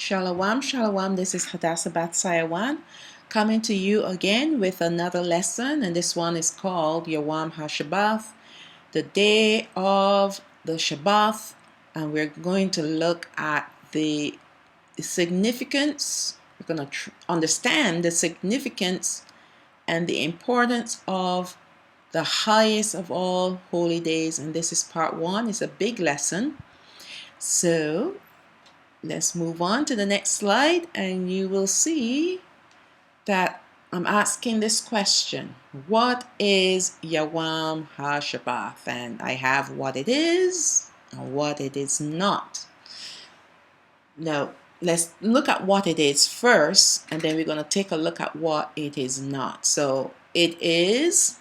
Shalom, shalom. This is Hashabath Sayawan coming to you again with another lesson, and this one is called Yawam Hashabath, the day of the Shabath, and we're going to look at the significance. We're going to understand the significance and the importance of the highest of all holy days, and this is part one. It's a big lesson, so let's move on to the next slide, and you will see that I'm asking this question: what is Yawam Hashabath? And I have what it is and what it is not. Now, let's look at what it is first, and then we're going to take a look at what it is not. So, it is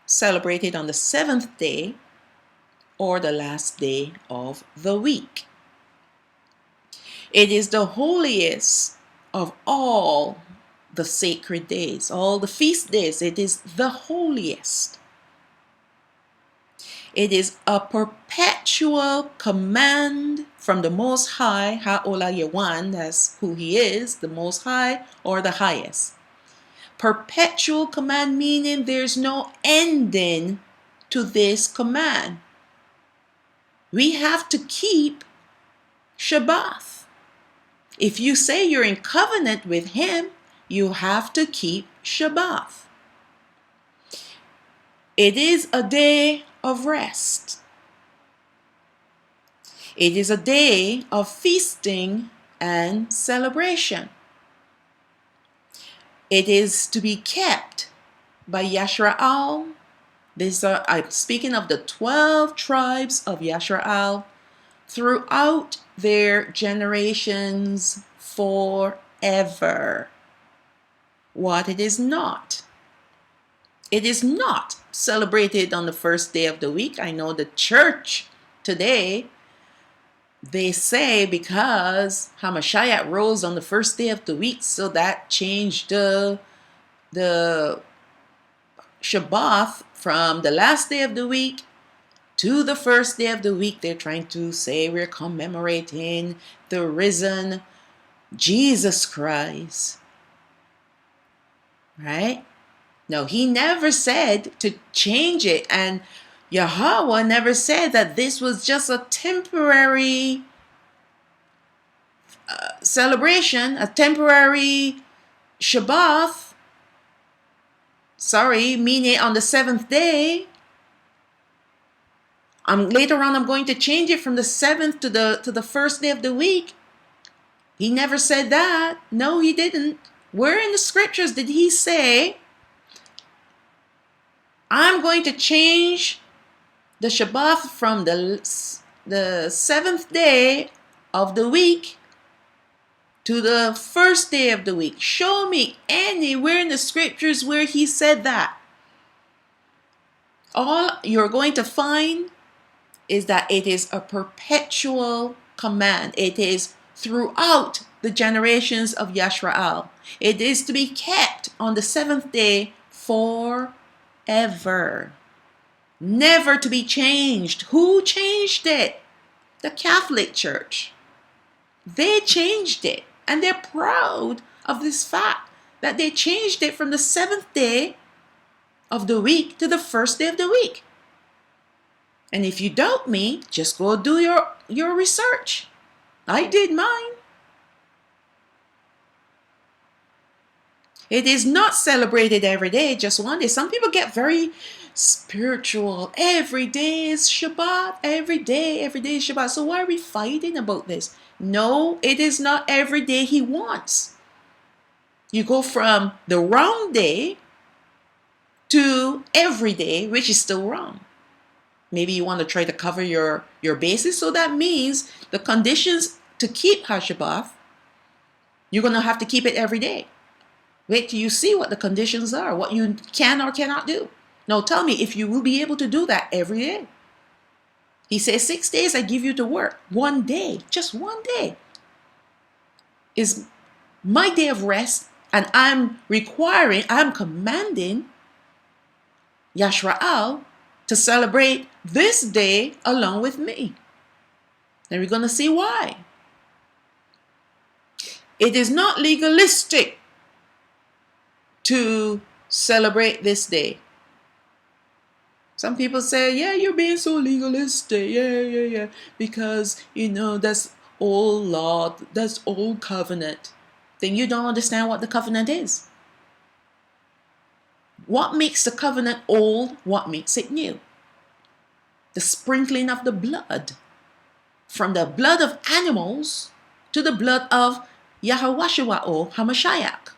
celebrated on the seventh day or the last day of the week. It is the holiest of all the sacred days, all the feast days. It is the holiest. It is a perpetual command from the Most High, Ha'olah Yawan, that's who He is, the Most High or the highest. Perpetual command meaning there's no ending to this command. We have to keep Shabath. If you say you're in covenant with Him, you have to keep Shabath. It is a day of rest. It is a day of feasting and celebration. It is to be kept by Yisrael. I'm speaking of the 12 tribes of Yisrael throughout their generations forever. What it is not. It is not celebrated on the first day of the week. I know the church today, they say because Hamashiach rose on the first day of the week, so that changed the Shabath from the last day of the week to the first day of the week. They're trying to say we're commemorating the risen Jesus Christ. Right? No, He never said to change it. And Yahawah never said that this was just a temporary celebration, a temporary Shabath. Meaning on the seventh day. Later on, I'm going to change it from the seventh to the first day of the week. He never said that. No, He didn't. Where in the scriptures did He say, I'm going to change the Shabath from the seventh day of the week to the first day of the week? Show me anywhere in the scriptures where He said that. All you're going to find is that it is a perpetual command. It is throughout the generations of Yisrael. It is to be kept on the seventh day forever. Never to be changed. Who changed it? The Catholic Church. They changed it. And they're proud of this fact that they changed it from the seventh day of the week to the first day of the week. And if you doubt me, just go do your research. I did mine. It is not celebrated every day, just one day. Some people get very spiritual. Every day is Shabbat. Every day is Shabbat. So why are we fighting about this? No, it is not every day He wants. You go from the wrong day to every day, which is still wrong. Maybe you want to try to cover your bases. So that means the conditions to keep Hashabath, you're going to have to keep it every day. Wait till you see what the conditions are, what you can or cannot do. Now tell me if you will be able to do that every day. He says 6 days I give you to work. 1 day, just 1 day, is my day of rest. And I'm commanding Yisrael to celebrate this day along with me. And we're going to see why. It is not legalistic to celebrate this day. Some people say, yeah, you're being so legalistic. Yeah. Because, that's old law, that's old covenant. Then you don't understand what the covenant is. What makes the covenant old? What makes it new? The sprinkling of the blood. From the blood of animals to the blood of Yahawah or Hamashiach.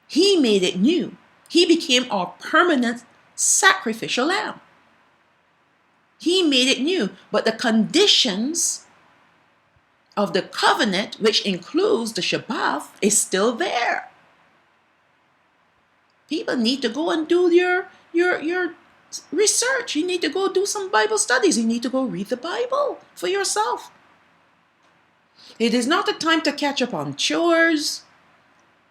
He made it new. He became our permanent sacrificial lamb. He made it new. But the conditions of the covenant, which includes the Shabath, is still there. People need to go and do your research. You need to go do some Bible studies. You need to go read the Bible for yourself. It is not a time to catch up on chores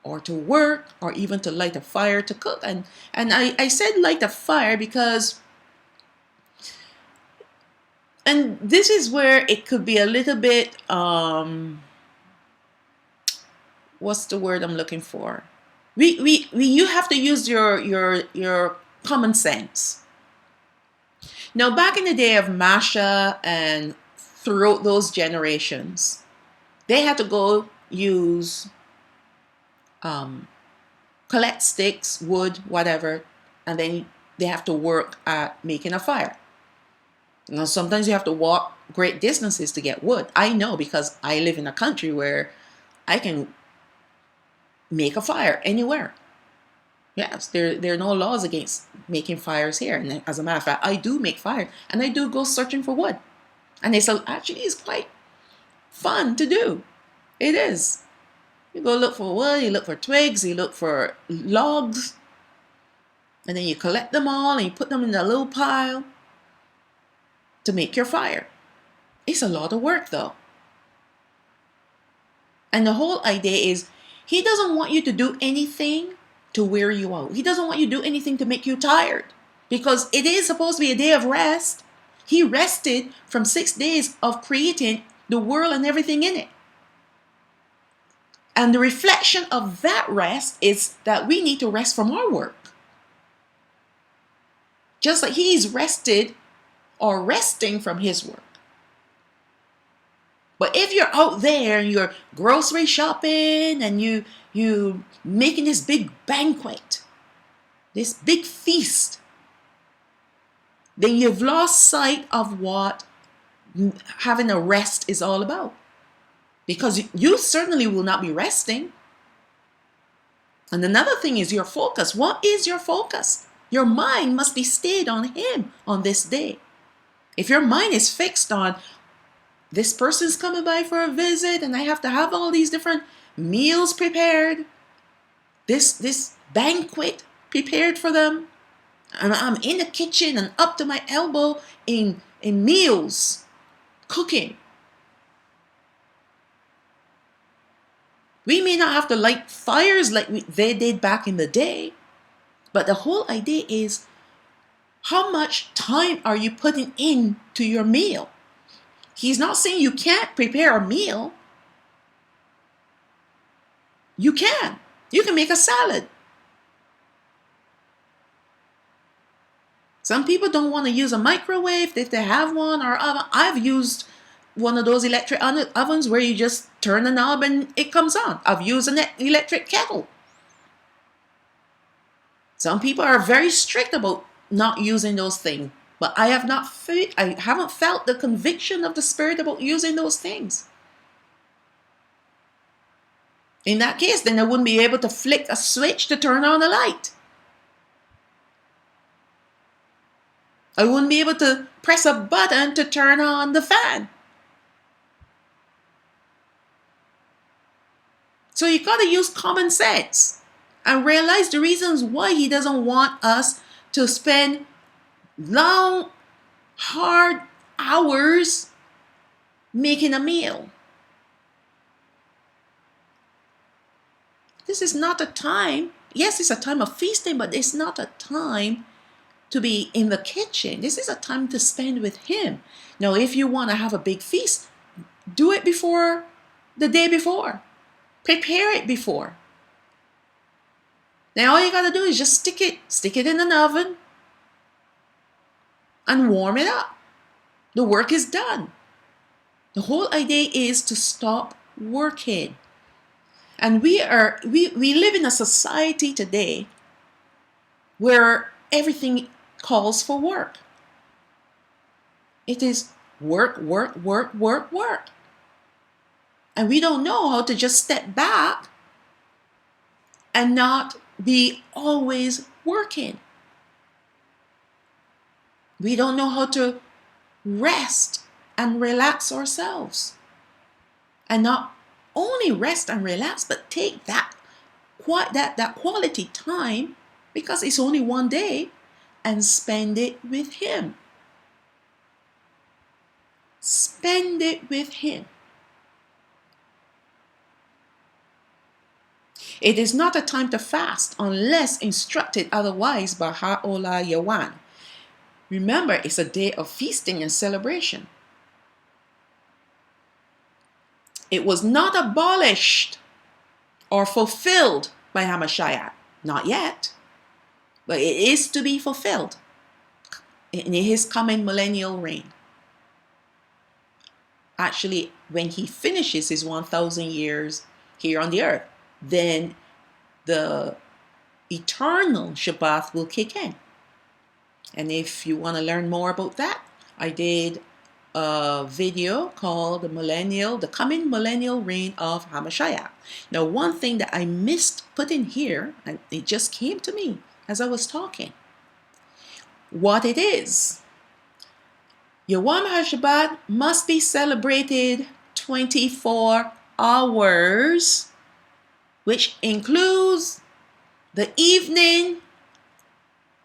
or to work or even to light a fire to cook. And I said light a fire because, and this is where it could be a little bit, what's the word I'm looking for? You have to use your common sense. Now, back in the day of Masha and throughout those generations, they had to go use, collect sticks, wood, whatever, and then they have to work at making a fire. Now, sometimes you have to walk great distances to get wood. I know because I live in a country where I can make a fire anywhere. Yes, there are no laws against making fires here. And as a matter of fact, I do make fire and I do go searching for wood. And actually it's quite fun to do. It is. You go look for wood, you look for twigs, you look for logs, and then you collect them all and you put them in a little pile to make your fire. It's a lot of work though. And the whole idea is he doesn't want you to do anything to wear you out. He doesn't want you to do anything to make you tired because it is supposed to be a day of rest. He rested from 6 days of creating the world and everything in it. And the reflection of that rest is that we need to rest from our work. Just like he's rested or resting from his work. But if you're out there and you're grocery shopping and you making this big banquet, this big feast, then you've lost sight of what having a rest is all about. Because you certainly will not be resting. And another thing is your focus. What is your focus? Your mind must be stayed on him on this day. If your mind is fixed on this person's coming by for a visit and I have to have all these different meals prepared, this banquet prepared for them, and I'm in the kitchen and up to my elbow in meals, cooking. We may not have to light fires like they did back in the day, but the whole idea is how much time are you putting into your meal? He's not saying you can't prepare a meal. You can. You can make a salad. Some people don't want to use a microwave if they have one or oven. I've used one of those electric ovens where you just turn the knob and it comes on. I've used an electric kettle. Some people are very strict about not using those things. But I haven't felt the conviction of the Spirit about using those things. In that case, then I wouldn't be able to flick a switch to turn on a light. I wouldn't be able to press a button to turn on the fan. So you got to use common sense and realize the reasons why he doesn't want us to spend long, hard hours making a meal. This is not a time, yes, it's a time of feasting, but it's not a time to be in the kitchen. This is a time to spend with him. Now, if you want to have a big feast, do it before the day before. Prepare it before. Then all you got to do is just stick it in an oven and warm it up. The work is done. The whole idea is to stop working. And we live in a society today where everything calls for work. It is work, work, work, work, work. And we don't know how to just step back and not be always working. We don't know how to rest and relax ourselves. And not only rest and relax, but take that quality time, because it's only one day, and spend it with Him. Spend it with Him. It is not a time to fast unless instructed otherwise by Yahawah. Remember, it's a day of feasting and celebration. It was not abolished or fulfilled by Hamashiach. Not yet. But it is to be fulfilled in His coming millennial reign. Actually, when He finishes His 1,000 years here on the earth, then the eternal Shabath will kick in. And if you want to learn more about that, I did a video called the coming millennial reign of Hamashiach. Now, one thing that I missed putting here, and it just came to me as I was talking, what it is. Yawam Hashabath must be celebrated 24 hours, which includes the evening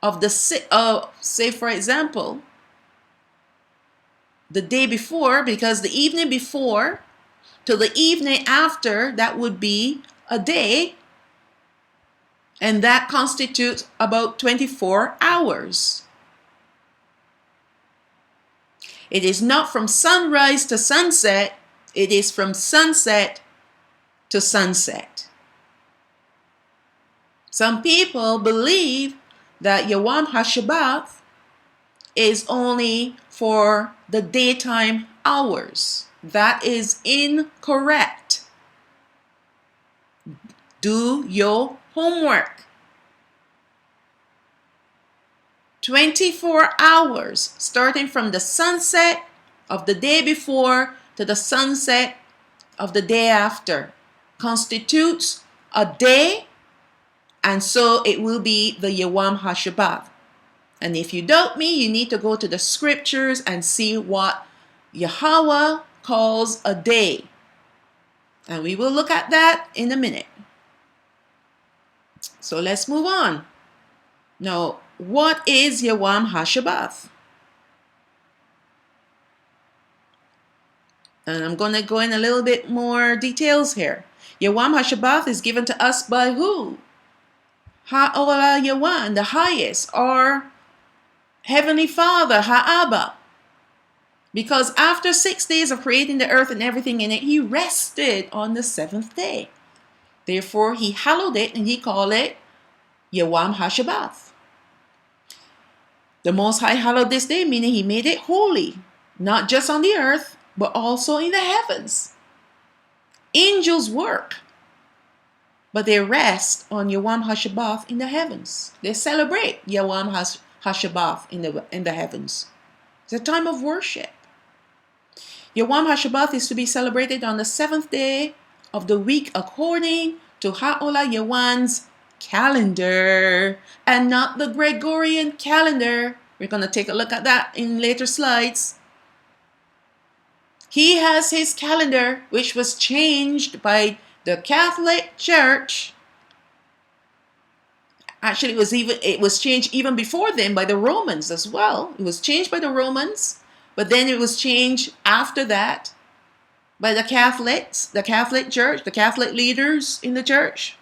of the, say for example, the day before, because the evening before to the evening after, that would be a day, and that constitutes about 24 hours. It is not from sunrise to sunset, it is from sunset to sunset. Some people believe that Yawam Hashabath is only for the daytime hours. That is incorrect. Do your homework. 24 hours, starting from the sunset of the day before to the sunset of the day after, constitutes a day, and so it will be the Yawam Hashabath. And if you doubt me, you need to go to the scriptures and see what Yahawah calls a day. And we will look at that in a minute. So let's move on. Now, what is Yawam Hashabath? And I'm going to go in a little bit more details here. Yawam Hashabath is given to us by who? Yahawah, the highest, or Heavenly Father, Ha'aba. Because after 6 days of creating the earth and everything in it, He rested on the seventh day. Therefore, He hallowed it and He called it Yawam Hashabath. The Most High hallowed this day, meaning He made it holy, not just on the earth, but also in the heavens. Angels work, but they rest on Yawam Hashabath in the heavens. They celebrate Yawam Hashabath in the heavens. It's a time of worship. Yawam Hashabath is to be celebrated on the seventh day of the week according to Yahawah's calendar, and not the Gregorian calendar. We're going to take a look at that in later slides. He has His calendar, which was changed by the Catholic Church. Actually, it was changed even before then by the Romans as well. It was changed by the Romans, but then it was changed after that by the Catholics, the Catholic Church, the Catholic leaders in the church,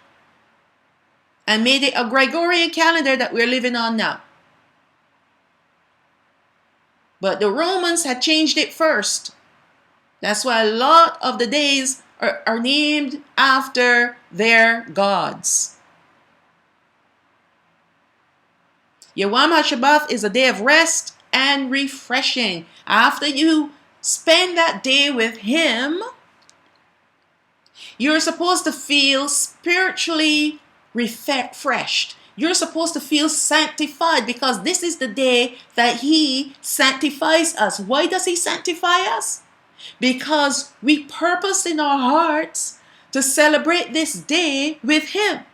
and made it a Gregorian calendar that we're living on now. But the Romans had changed it first. That's why a lot of the days are named after their gods. Yawam Hashabath is a day of rest and refreshing. After you spend that day with him, you're supposed to feel spiritually refreshed. You're supposed to feel sanctified, because this is the day that he sanctifies us. Why does he sanctify us? Because we purpose in our hearts to celebrate this day with him.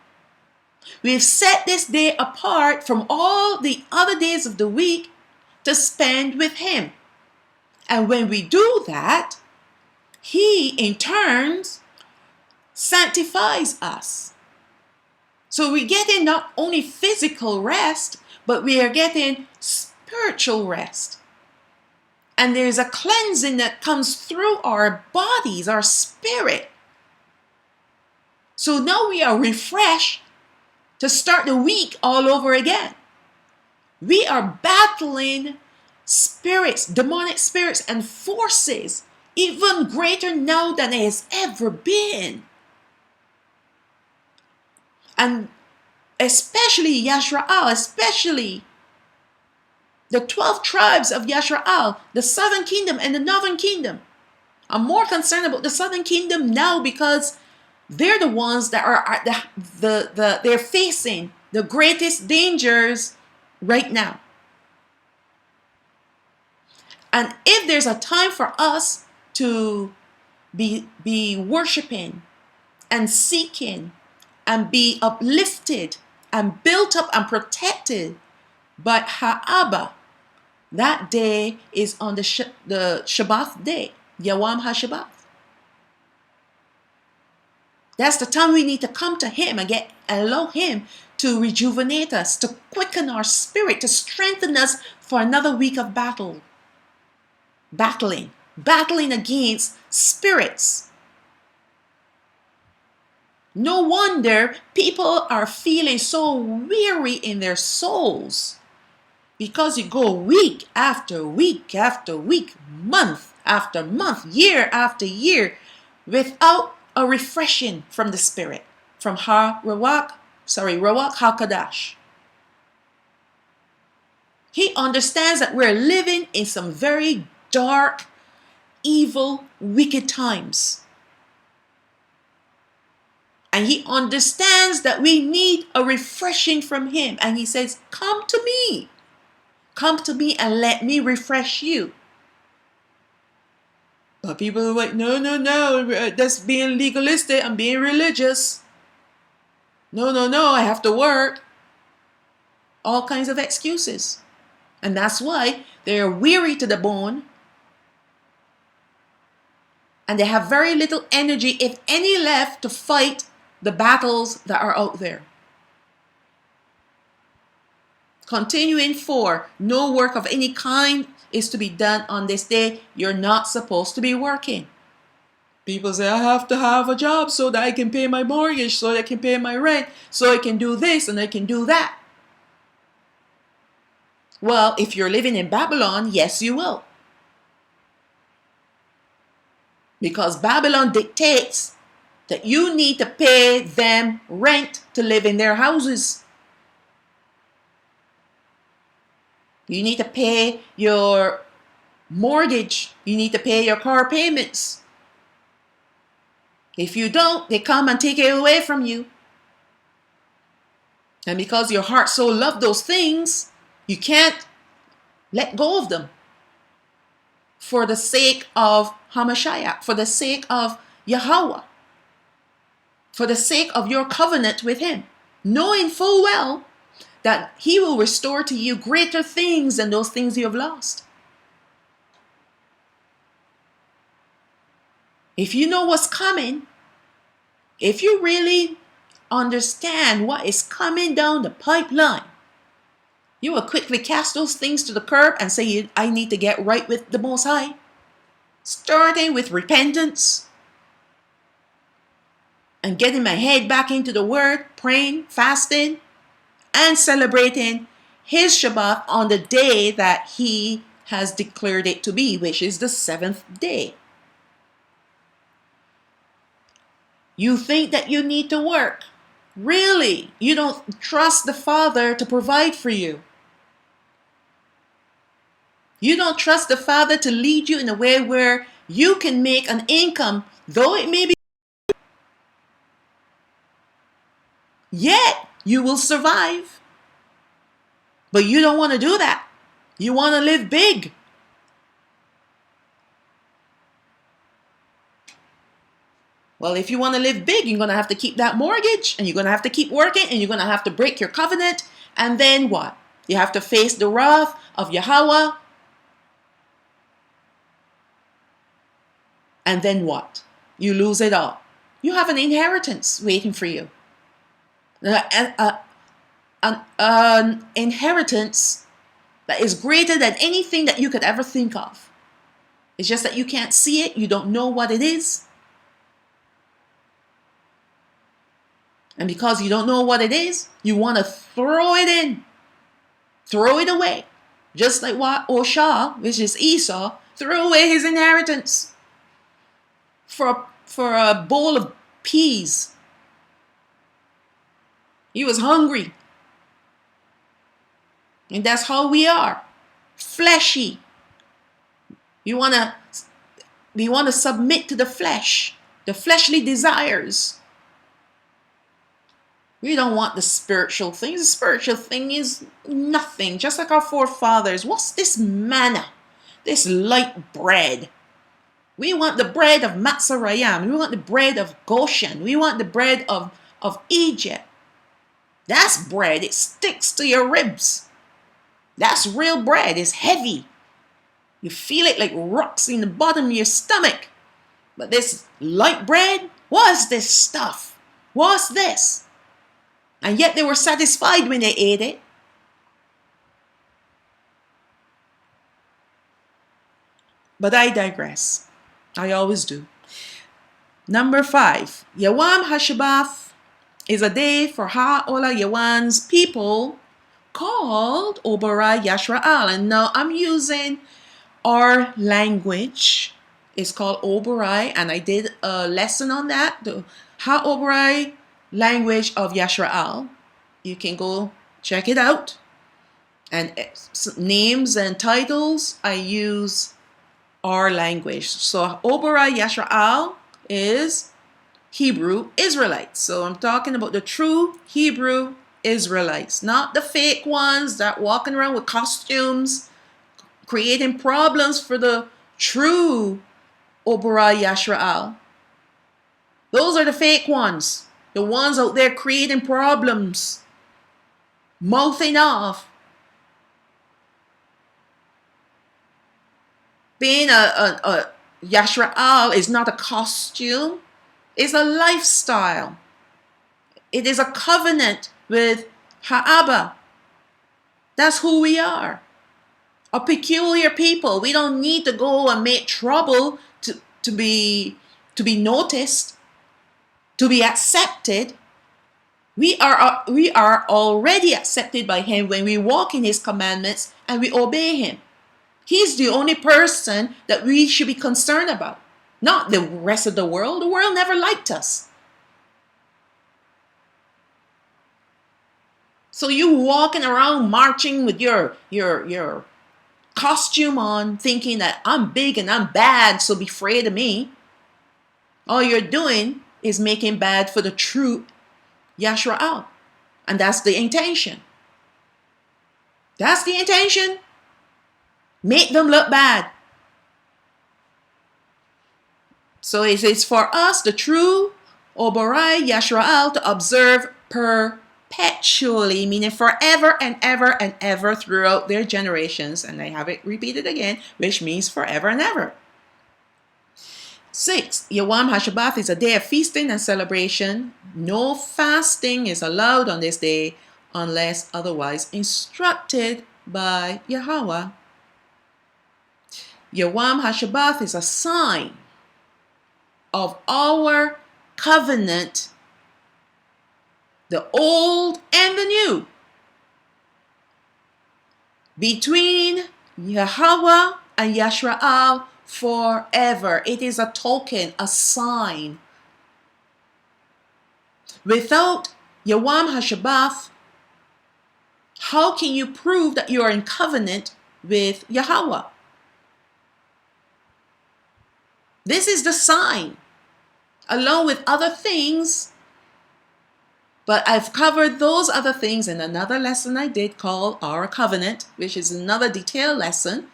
We've set this day apart from all the other days of the week to spend with him. And when we do that, he in turn sanctifies us. So we're getting not only physical rest, but we are getting spiritual rest. And there's a cleansing that comes through our bodies, our spirit. So now we are refreshed to start the week all over again. We are battling spirits, demonic spirits and forces, even greater now than it has ever been. And especially Yashraal, especially the 12 tribes of Yashraal, the southern kingdom and the northern kingdom. I'm more concerned about the southern kingdom now, because they're the ones that are they're facing the greatest dangers right now. And if there's a time for us to be worshiping and seeking and be uplifted and built up and protected by Ha'aba, that day is on the Shabath day, Yawam Hashabath. That's the time we need to come to him and allow him to rejuvenate us, to quicken our spirit, to strengthen us for another week of battling against spirits. No wonder people are feeling so weary in their souls, because you go week after week after week, month after month, year after year, without a refreshing from the spirit, from Ruach HaKadosh. He understands that we're living in some very dark, evil, wicked times. And he understands that we need a refreshing from him. And he says, come to me. Come to me and let me refresh you. But people are like, no, that's being legalistic. I'm being religious. No, I have to work. All kinds of excuses. And that's why they're weary to the bone. And they have very little energy, if any, left to fight the battles that are out there. Continuing 4, no work of any kind is to be done on this day. You're not supposed to be working. People say, I have to have a job so that I can pay my mortgage, so that I can pay my rent, so I can do this and I can do that. Well, if you're living in Babylon, yes, you will. Because Babylon dictates that you need to pay them rent to live in their houses. You need to pay your mortgage. You need to pay your car payments. If you don't, they come and take it away from you. And because your heart so loves those things, you can't let go of them. For the sake of Hamashiach, for the sake of Yahawah, for the sake of your covenant with him, knowing full well that he will restore to you greater things than those things you have lost. If you know what's coming, if you really understand what is coming down the pipeline, you will quickly cast those things to the curb and say, I need to get right with the Most High. Starting with repentance and getting my head back into the Word, praying, fasting, and celebrating his Shabbat on the day that he has declared it to be, which is the 7th day. You think that you need to work. Really, you don't trust the Father to provide for you. You don't trust the Father to lead you in a way where you can make an income, though it may be, yet you will survive. But you don't want to do that. You want to live big. Well, if you want to live big, you're going to have to keep that mortgage, and you're going to have to keep working, and you're going to have to break your covenant. And then what? You have to face the wrath of Yahawah. And then what? You lose it all. You have an inheritance waiting for you. An inheritance that is greater than anything that you could ever think of. It's just that you can't see it. You don't know what it is. And because you don't know what it is, you want to throw it in. Throw it away. Just like what Osha, which is Esau, threw away his inheritance for a bowl of peas. He was hungry. And that's how we are. Fleshy. We want to submit to the flesh, the fleshly desires. We don't want the spiritual things. The spiritual thing is nothing. Just like our forefathers. What's this manna? This light bread. We want the bread of Matzarayam. We want the bread of Goshen. We want the bread of Egypt. That's bread. It sticks to your ribs. That's real bread. It's heavy. You feel it like rocks in the bottom of your stomach. But this light bread, what's this stuff? What's this? And yet they were satisfied when they ate it. But I digress. I always do. Number 5. Yawam Hashabath is a day for Ha'olah Yawan's people called Obarai Yashra'al. And now I'm using our language. It's called Obarai, and I did a lesson on that. The Ha'obarai language of Yashra'al. You can go check it out. And names and titles, I use our language. So Obarai Yashra'al is Hebrew Israelites. So I'm talking about the true Hebrew Israelites, not the fake ones that walking around with costumes, creating problems for the true Obarai Yashra'al. Those are the fake ones. The ones out there creating problems, mouthing off. Being a Yashra'al is not a costume. It's a lifestyle. It is a covenant with Ha'abah. That's who we are. A peculiar people. We don't need to go and make trouble to be noticed, to be accepted. We are already accepted by Him when we walk in His commandments and we obey Him. He's the only person that we should be concerned about, not the rest of the world. The world never liked us. So you walking around marching with your costume on, thinking that I'm big and I'm bad, so be afraid of me. All you're doing is making bad for the true Yashra'al. And that's the intention. That's the intention. Make them look bad. So it's for us, the true Obarai Yashra'al, to observe perpetually, meaning forever and ever and ever throughout their generations. And I have it repeated again, which means forever and ever. 6. Yawam Hashabath is a day of feasting and celebration. No fasting is allowed on this day unless otherwise instructed by Yahawah. Yawam Hashabath is a sign of our covenant, the old and the new, between Yahawah and Yashra'al forever. It is a token, a sign Without Yawam Hashabath, how can you prove that you are in covenant with Yahawah? This is the sign, along with other things. But I've covered those other things in another lesson I did called Our Covenant, which is another detailed lesson.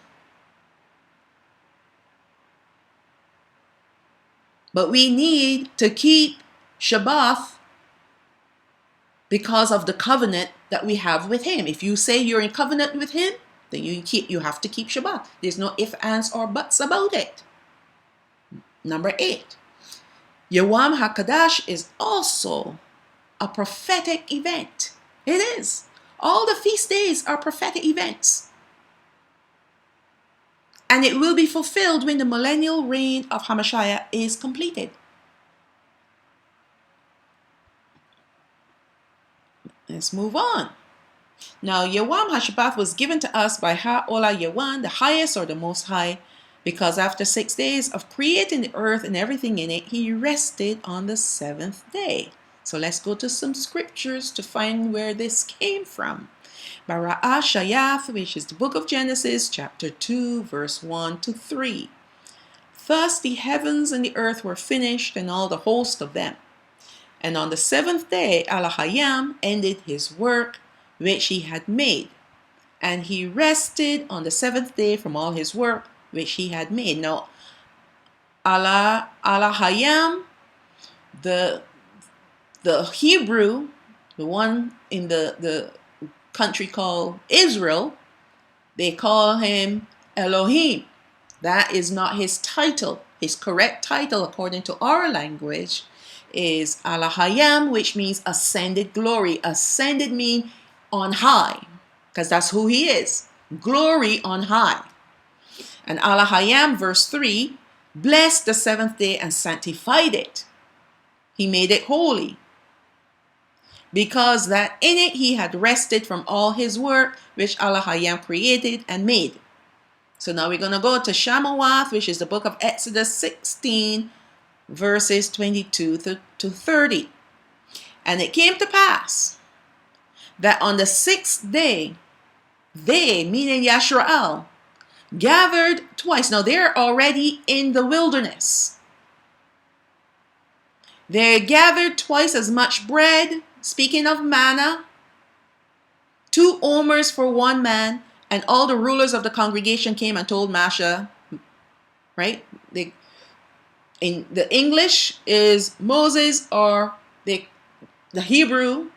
But we need to keep Shabath because of the covenant that we have with him. If you say you're in covenant with him, then you have to keep Shabath. There's no ifs, ands, or buts about it. Number 8. Yawam HaKadash is also a prophetic event. It is. All the feast days are prophetic events. And it will be fulfilled when the millennial reign of Hamashiach is completed. Let's move on. Now, Yawam HaShabbath was given to us by Ha'olah Yawan, the highest or the most high, because after 6 days of creating the earth and everything in it, he rested on the 7th day. So let's go to some scriptures to find where this came from. Bara'ah Shayath, which is the book of Genesis, chapter 2, verse 1 to 3. Thus the heavens and the earth were finished, and all the host of them. And on the 7th day, Elohim ended his work which he had made. And he rested on the 7th day from all his work which he had made. Now, Elohim, the Hebrew, the one in the country called Israel, they call him Elohim. That is not his title. His correct title, according to our language, is Elohim, which means ascended glory. Ascended means on high, because that's who he is. Glory on high. And Elohim, verse 3, blessed the 7th day and sanctified it. He made it holy, because that in it he had rested from all his work which Elohim created and made. So now we're going to go to Shabath, which is the book of Exodus 16, verses 22 to 30. And it came to pass that on the 6th day, they, meaning Yashrael, gathered twice. Now they're already in the wilderness. They gathered twice as much bread, speaking of manna, 2 omers for one man, and all the rulers of the congregation came and told Masha, right? In the English is Moses, or the Hebrew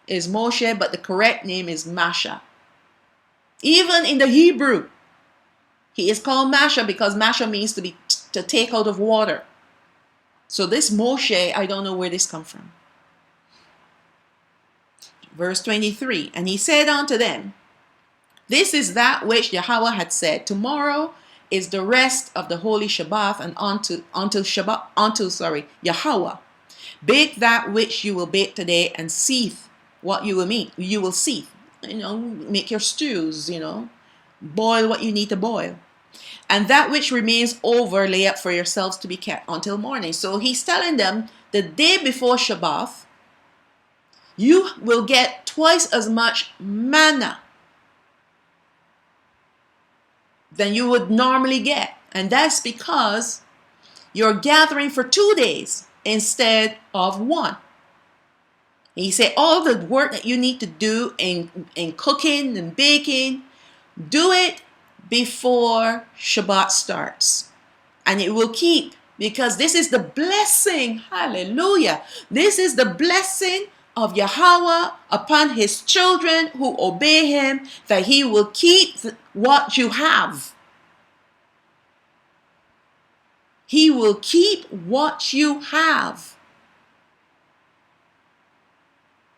is Moshe, but the correct name is Masha. Even in the Hebrew, he is called Masha because Masha means to take out of water. So this Moshe, I don't know where this comes from. Verse 23, and he said unto them, this is that which Yahawah had said, tomorrow is the rest of the holy Shabath, and unto Yahawah. Bake that which you will bake today, and seethe what you will meet. You will seethe, make your stews, boil what you need to boil. And that which remains over, lay up for yourselves to be kept until morning. So he's telling them the day before Shabbath, you will get twice as much manna than you would normally get. And that's because you're gathering for 2 days instead of 1. He said all the work that you need to do in cooking and baking, do it before Shabbat starts. And it will keep, because this is the blessing, hallelujah. This is the blessing of Yahawah upon his children who obey him, that he will keep what you have. He will keep what you have.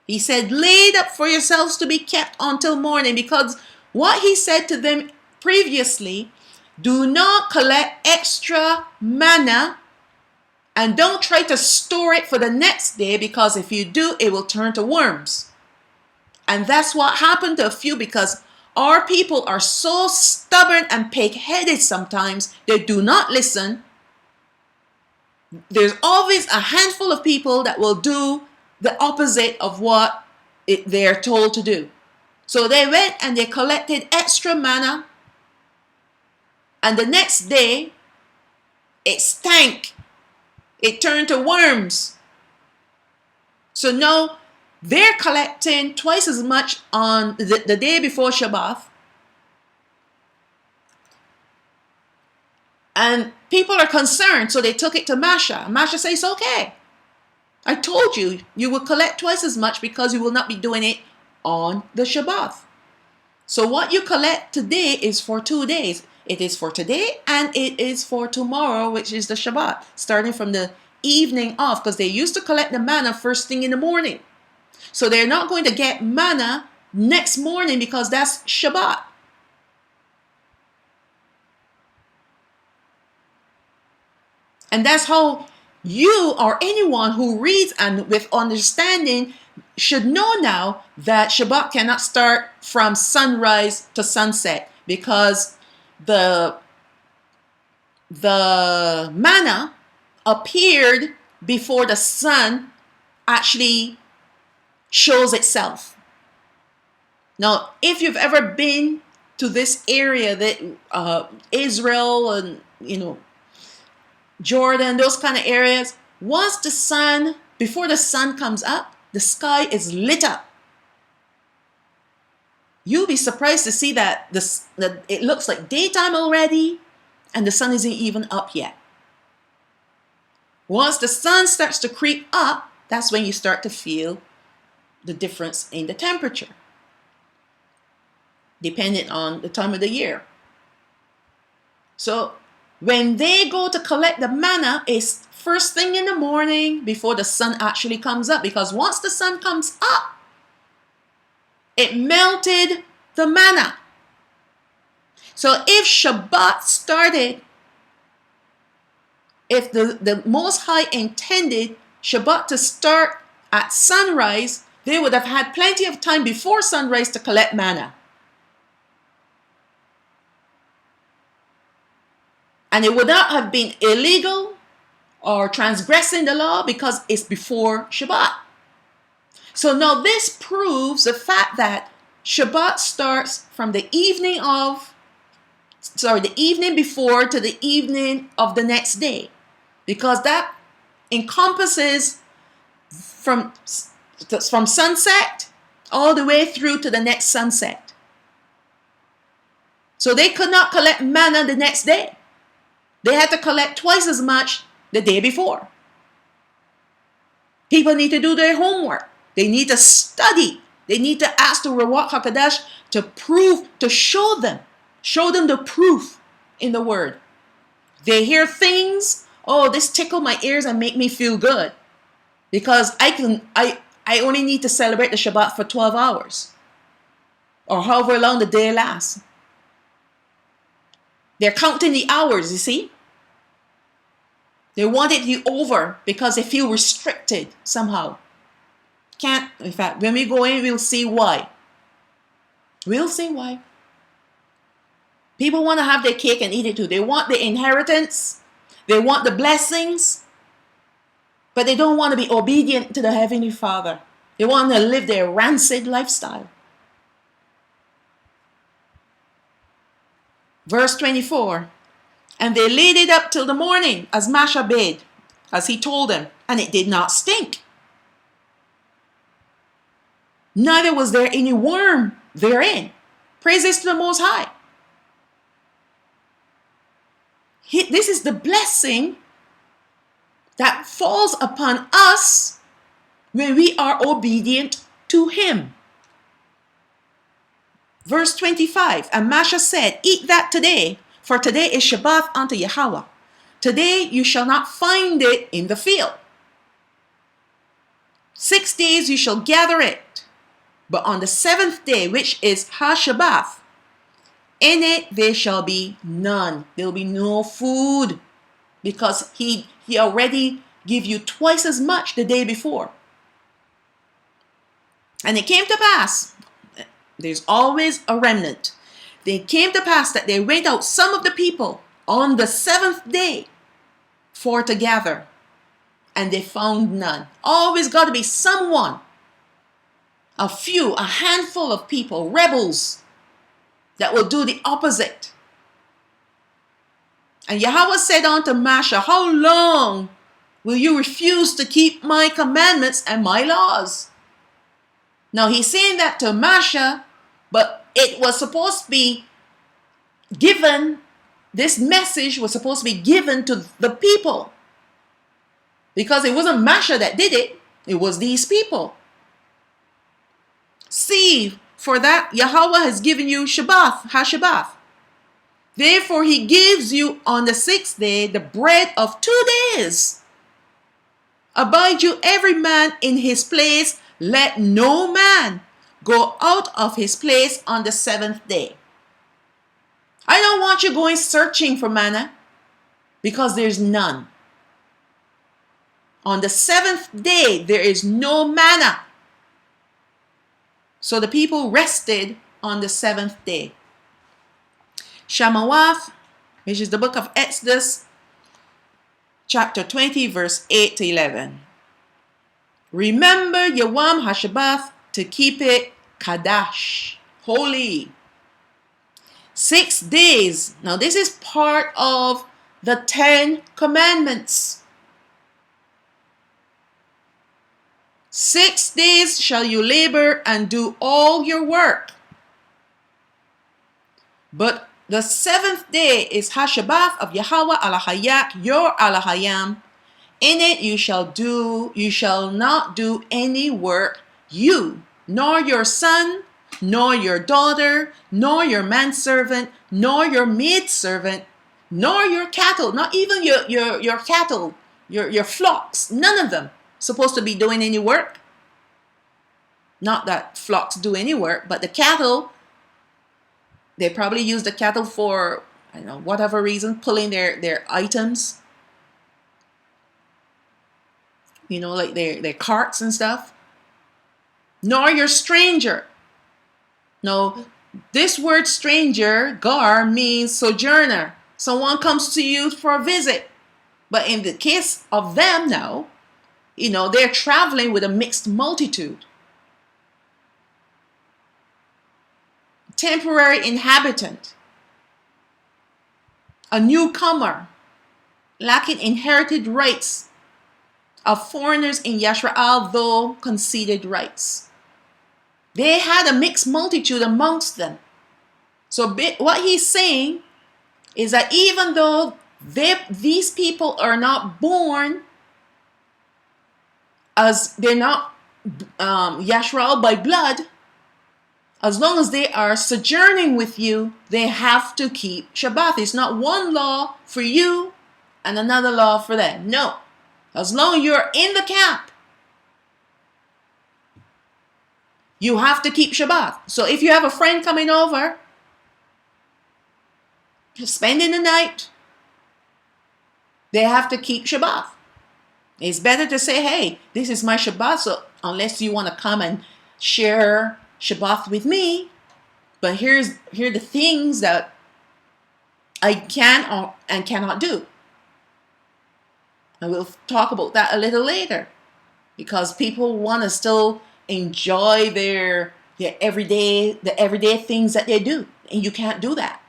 He said, laid up for yourselves to be kept until morning, because what he said to them previously, do not collect extra manna and don't try to store it for the next day, because if you do, it will turn to worms. And that's what happened to a few, because our people are so stubborn and pig-headed sometimes, they do not listen. There's always a handful of people that will do the opposite of what they're told to do. So they went and they collected extra manna, and the next day it stank. It turned to worms. So now they're collecting twice as much on the day before Shabath. And people are concerned, so they took it to Masha. Masha says, okay, I told you, you will collect twice as much because you will not be doing it on the Shabath. So what you collect today is for 2 days. It is for today and it is for tomorrow, which is the Shabbat, starting from the evening off, because they used to collect the manna first thing in the morning. So they're not going to get manna next morning because that's Shabbat. And that's how you or anyone who reads and with understanding should know now that Shabbat cannot start from sunrise to sunset, because the manna appeared before the sun actually shows itself. Now, if you've ever been to this area, that Israel and Jordan, those kind of areas, before the sun comes up, the sky is lit up. You'll be surprised to see that it looks like daytime already and the sun isn't even up yet. Once the sun starts to creep up, that's when you start to feel the difference in the temperature, depending on the time of the year. So when they go to collect the manna, it's first thing in the morning before the sun actually comes up, because once the sun comes up, it melted the manna. So if Shabbat started, if the Most High intended Shabbat to start at sunrise, they would have had plenty of time before sunrise to collect manna. And it would not have been illegal or transgressing the law because it's before Shabbat. So now this proves the fact that Shabbat starts from the evening before to the evening of the next day, because that encompasses from sunset all the way through to the next sunset. So they could not collect manna the next day. They had to collect twice as much the day before. People need to do their homework. They need to study. They need to ask the Ruach HaKodesh to show them the proof in the word. They hear things, oh, this tickle my ears and make me feel good, because I only need to celebrate the Shabbat for 12 hours or however long the day lasts. They're counting the hours, you see. They want it to be over because they feel restricted somehow. Can't, in fact, when we go in, we'll see why. We'll see why. People want to have their cake and eat it too. They want the inheritance. They want the blessings. But they don't want to be obedient to the Heavenly Father. They want to live their rancid lifestyle. Verse 24. And they laid it up till the morning, as Masha bade, as he told them, and it did not stink. Neither was there any worm therein. Praises to the Most High. This is the blessing that falls upon us when we are obedient to him. Verse 25, and Masha said, eat that today, for today is Shabath unto Yahawah. Today you shall not find it in the field. 6 days you shall gather it, but on the 7th day, which is Hashabath, in it there shall be none. There will be no food, because he already gave you twice as much the day before. And it came to pass, there's always a remnant. It came to pass that they went out some of the people on the 7th day for to gather. and they found none. Always got to be someone, a few, a handful of people, rebels, that will do the opposite. And Yahawah said unto Masha, how long will you refuse to keep my commandments and my laws? Now he's saying that to Masha, but it was supposed to be given, this message was supposed to be given to the people. Because it wasn't Masha that did it, it was these people. See, for that Yahawah has given you Shabath, Hashabath. Therefore he gives you on the 6th day the bread of 2 days. Abide you every man in his place. Let no man go out of his place on the 7th day. I don't want you going searching for manna, because there's none. On the 7th day there is no manna. So the people rested on the 7th day. Shabath, which is the book of Exodus, chapter 20, verse 8 to 11. Remember Yawam Hashabath to keep it Kadash, holy. 6 days. Now this is part of the 10 commandments. 6 days shall you labor and do all your work. But the 7th day is Hashabath of Yahawah Alahayat, your Alahayam. In it you shall not do any work, you, nor your son, nor your daughter, nor your manservant, nor your maidservant, nor your cattle, not even your cattle, your flocks, none of them supposed to be doing any work. Not that flocks do any work, but the cattle, they probably use the cattle for, I don't know, whatever reason, pulling their items. You know, like their carts and stuff. Nor your stranger. No, this word stranger, gar, means sojourner. Someone comes to you for a visit. But in the case of them now, you know, they're traveling with a mixed multitude. Temporary inhabitant. A newcomer, lacking inherited rights of foreigners in Yisrael, though conceded rights. They had a mixed multitude amongst them. So what he's saying is that even though these people are not born, as they're not Yisrael by blood, as long as they are sojourning with you, they have to keep Shabath. It's not one law for you and another law for them. No. As long as you're in the camp, you have to keep Shabath. So if you have a friend coming over, spending the night, they have to keep Shabath. It's better to say, hey, this is my Shabath, so unless you want to come and share Shabath with me, but here are the things that I can and cannot do. And we'll talk about that a little later, because people want to still enjoy their everyday things that they do, and you can't do that.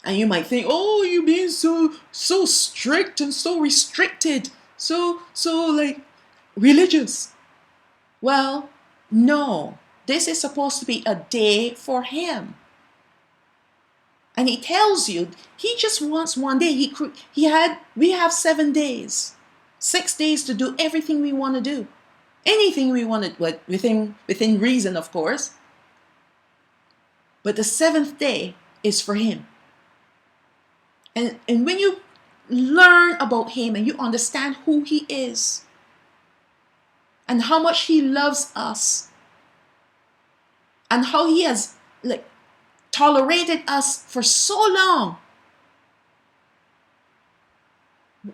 And you might think, oh, you're being so strict and so restricted, so like religious. Well, no, this is supposed to be a day for him. And he tells you, he just wants one day. We have 7 days, 6 days to do everything we want to do. Anything we want to, within reason, of course. But the 7th day is for him. And when you learn about him and you understand who he is and how much he loves us and how he has tolerated us for so long,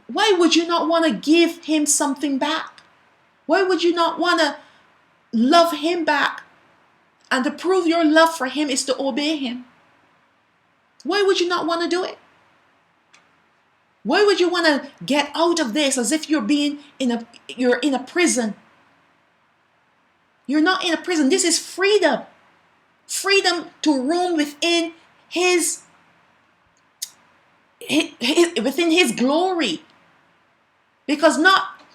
why would you not want to give him something back? Why would you not want to love him back? And to prove your love for him is to obey him. Why would you not want to do it? Why would you want to get out of this as if you're in a prison? You're not in a prison. This is freedom. Freedom to roam within within his glory. Because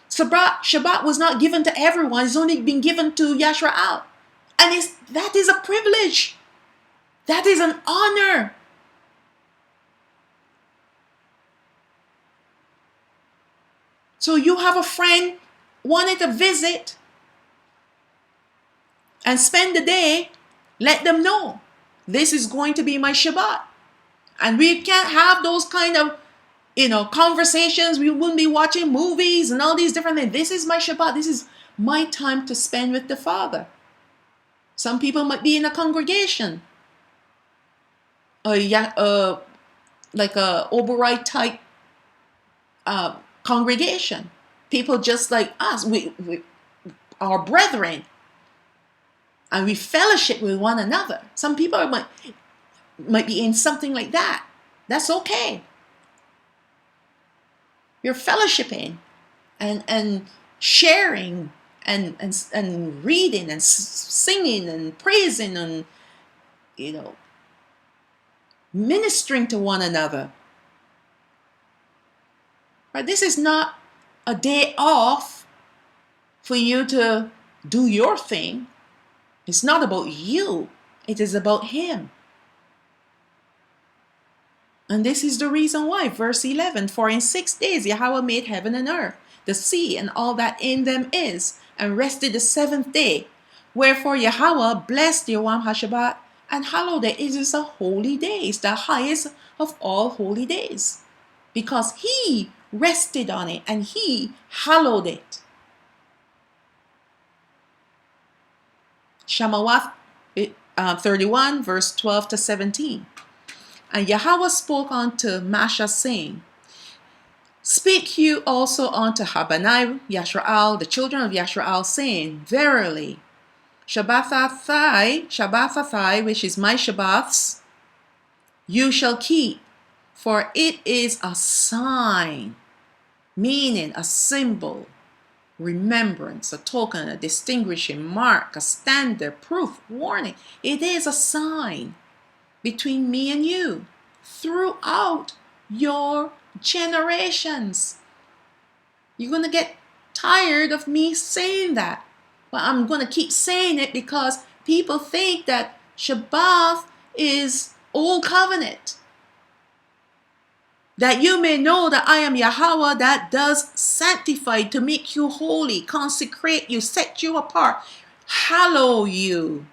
Shabbat was not given to everyone. It's only been given to Yashraal. And that is a privilege. That is an honor. So you have a friend wanted to visit and spend the day, let them know this is going to be my Shabbat. And we can't have those kind of conversations. We wouldn't be watching movies and all these different things. This is my Shabbat. This is my time to spend with the Father. Some people might be in a congregation, like a Oberite type congregation. People just like us, we are brethren, and we fellowship with one another. Some people might be in something like that. That's okay. You're fellowshipping and sharing and reading and singing and praising and ministering to one another. Right? This is not a day off for you to do your thing. It's not about you. It is about him. And this is the reason why. Verse 11, for in 6 days Yahawah made heaven and earth, the sea and all that in them is, and rested the 7th day. Wherefore Yahawah blessed Yawam Hashabath and hallowed it. It is a holy day. It's the highest of all holy days. Because he rested on it and he hallowed it. Shamawath 31 verse 12 to 17. And Yahawah spoke unto Masha, saying, Speak you also unto Habanai, Yashraal, the children of Yashraal, saying, Verily, Shabbathathai, which is my Shabaths, you shall keep, for it is a sign, meaning a symbol, remembrance, a token, a distinguishing mark, a standard, proof, warning. It is a sign between me and you throughout your generations. You're going to get tired of me saying that, but I'm going to keep saying it because people think that Shabath is old covenant. That you may know that I am Yahawah, that does sanctify, to make you holy, consecrate you, set you apart, hallow you.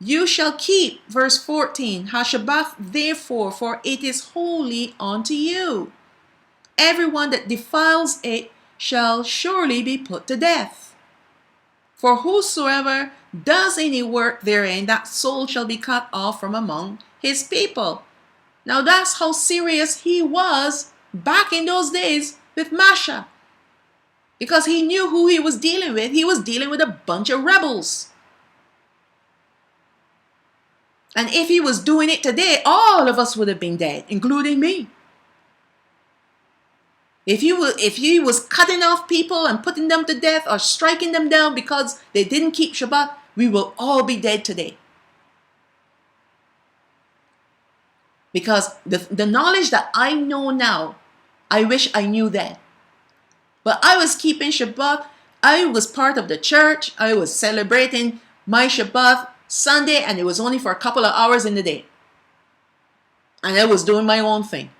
You shall keep, verse 14, Hashabath therefore, for it is holy unto you. Everyone that defiles it shall surely be put to death. For whosoever does any work therein, that soul shall be cut off from among his people. Now that's how serious he was back in those days with Masha. Because he knew who he was dealing with. He was dealing with a bunch of rebels. And if he was doing it today, all of us would have been dead, including me. If he was cutting off people and putting them to death or striking them down because they didn't keep Shabbat, we will all be dead today. Because the knowledge that I know now, I wish I knew then. But I was keeping Shabbat. I was part of the church. I was celebrating my Shabbat Sunday, and it was only for a couple of hours in the day. And I was doing my own thing.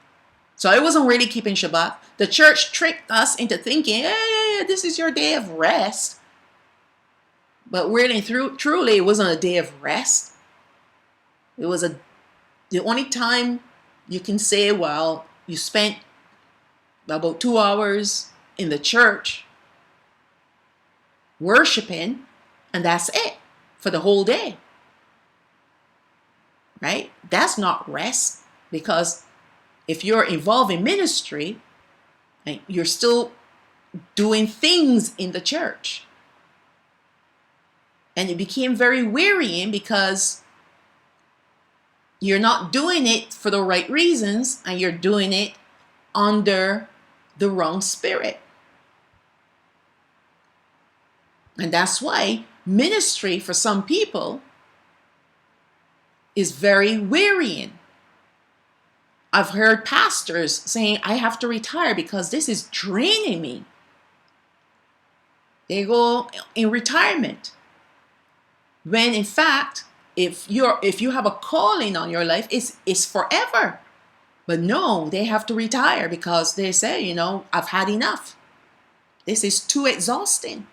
So I wasn't really keeping Shabbat. The church tricked us into thinking, hey, this is your day of rest. But really, truly, it wasn't a day of rest. It was the only time you can say, well, you spent about 2 hours in the church worshiping, and that's it for the whole day. Right? That's not rest, because if you're involved in ministry, you're still doing things in the church. And it became very wearying because You're not doing it for the right reasons, and you're doing it under the wrong spirit. And that's why ministry for some people is very wearying. I've heard pastors saying, I have to retire because this is draining me. They go in retirement. When in fact, if you have a calling on your life, it's forever. But no, they have to retire because they say, I've had enough. This is too exhausting.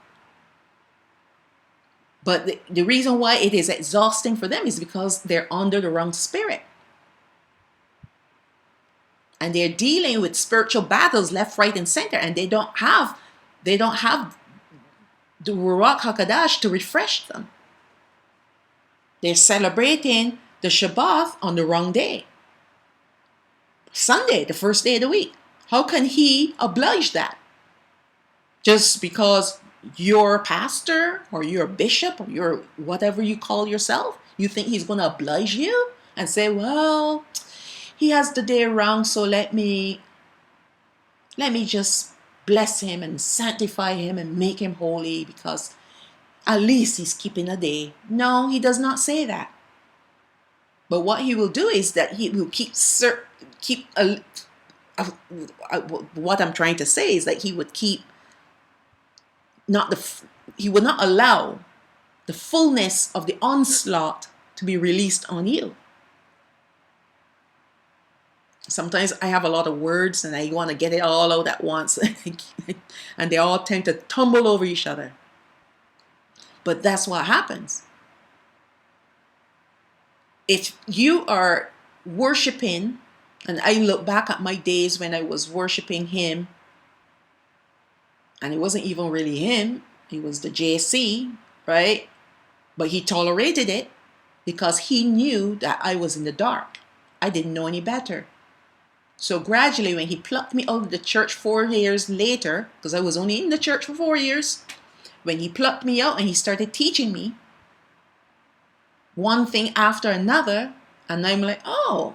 But the reason why it is exhausting for them is because they're under the wrong spirit. And they're dealing with spiritual battles left, right, and center. And they don't have the Ruach HaKadosh to refresh them. They're celebrating the Shabath on the wrong day. Sunday, the first day of the week. How can he oblige that? Just because you're a pastor or you're a bishop or you're whatever you call yourself, you think he's going to oblige you and say, well, he has the day wrong, so let me just bless him and sanctify him and make him holy because at least he's keeping a day. No, he does not say that. But what he will do is that he will what I'm trying to say is that he would he would not allow the fullness of the onslaught to be released on you. Sometimes I have a lot of words and I want to get it all out at once and they all tend to tumble over each other. But that's what happens. If you are worshiping, and I look back at my days when I was worshiping him, and it wasn't even really him, it was the JC, right? But he tolerated it because he knew that I was in the dark. I didn't know any better. So gradually, when he plucked me out of the church 4 years later, because I was only in the church for 4 years, when he plucked me out and he started teaching me one thing after another, and I'm like, oh,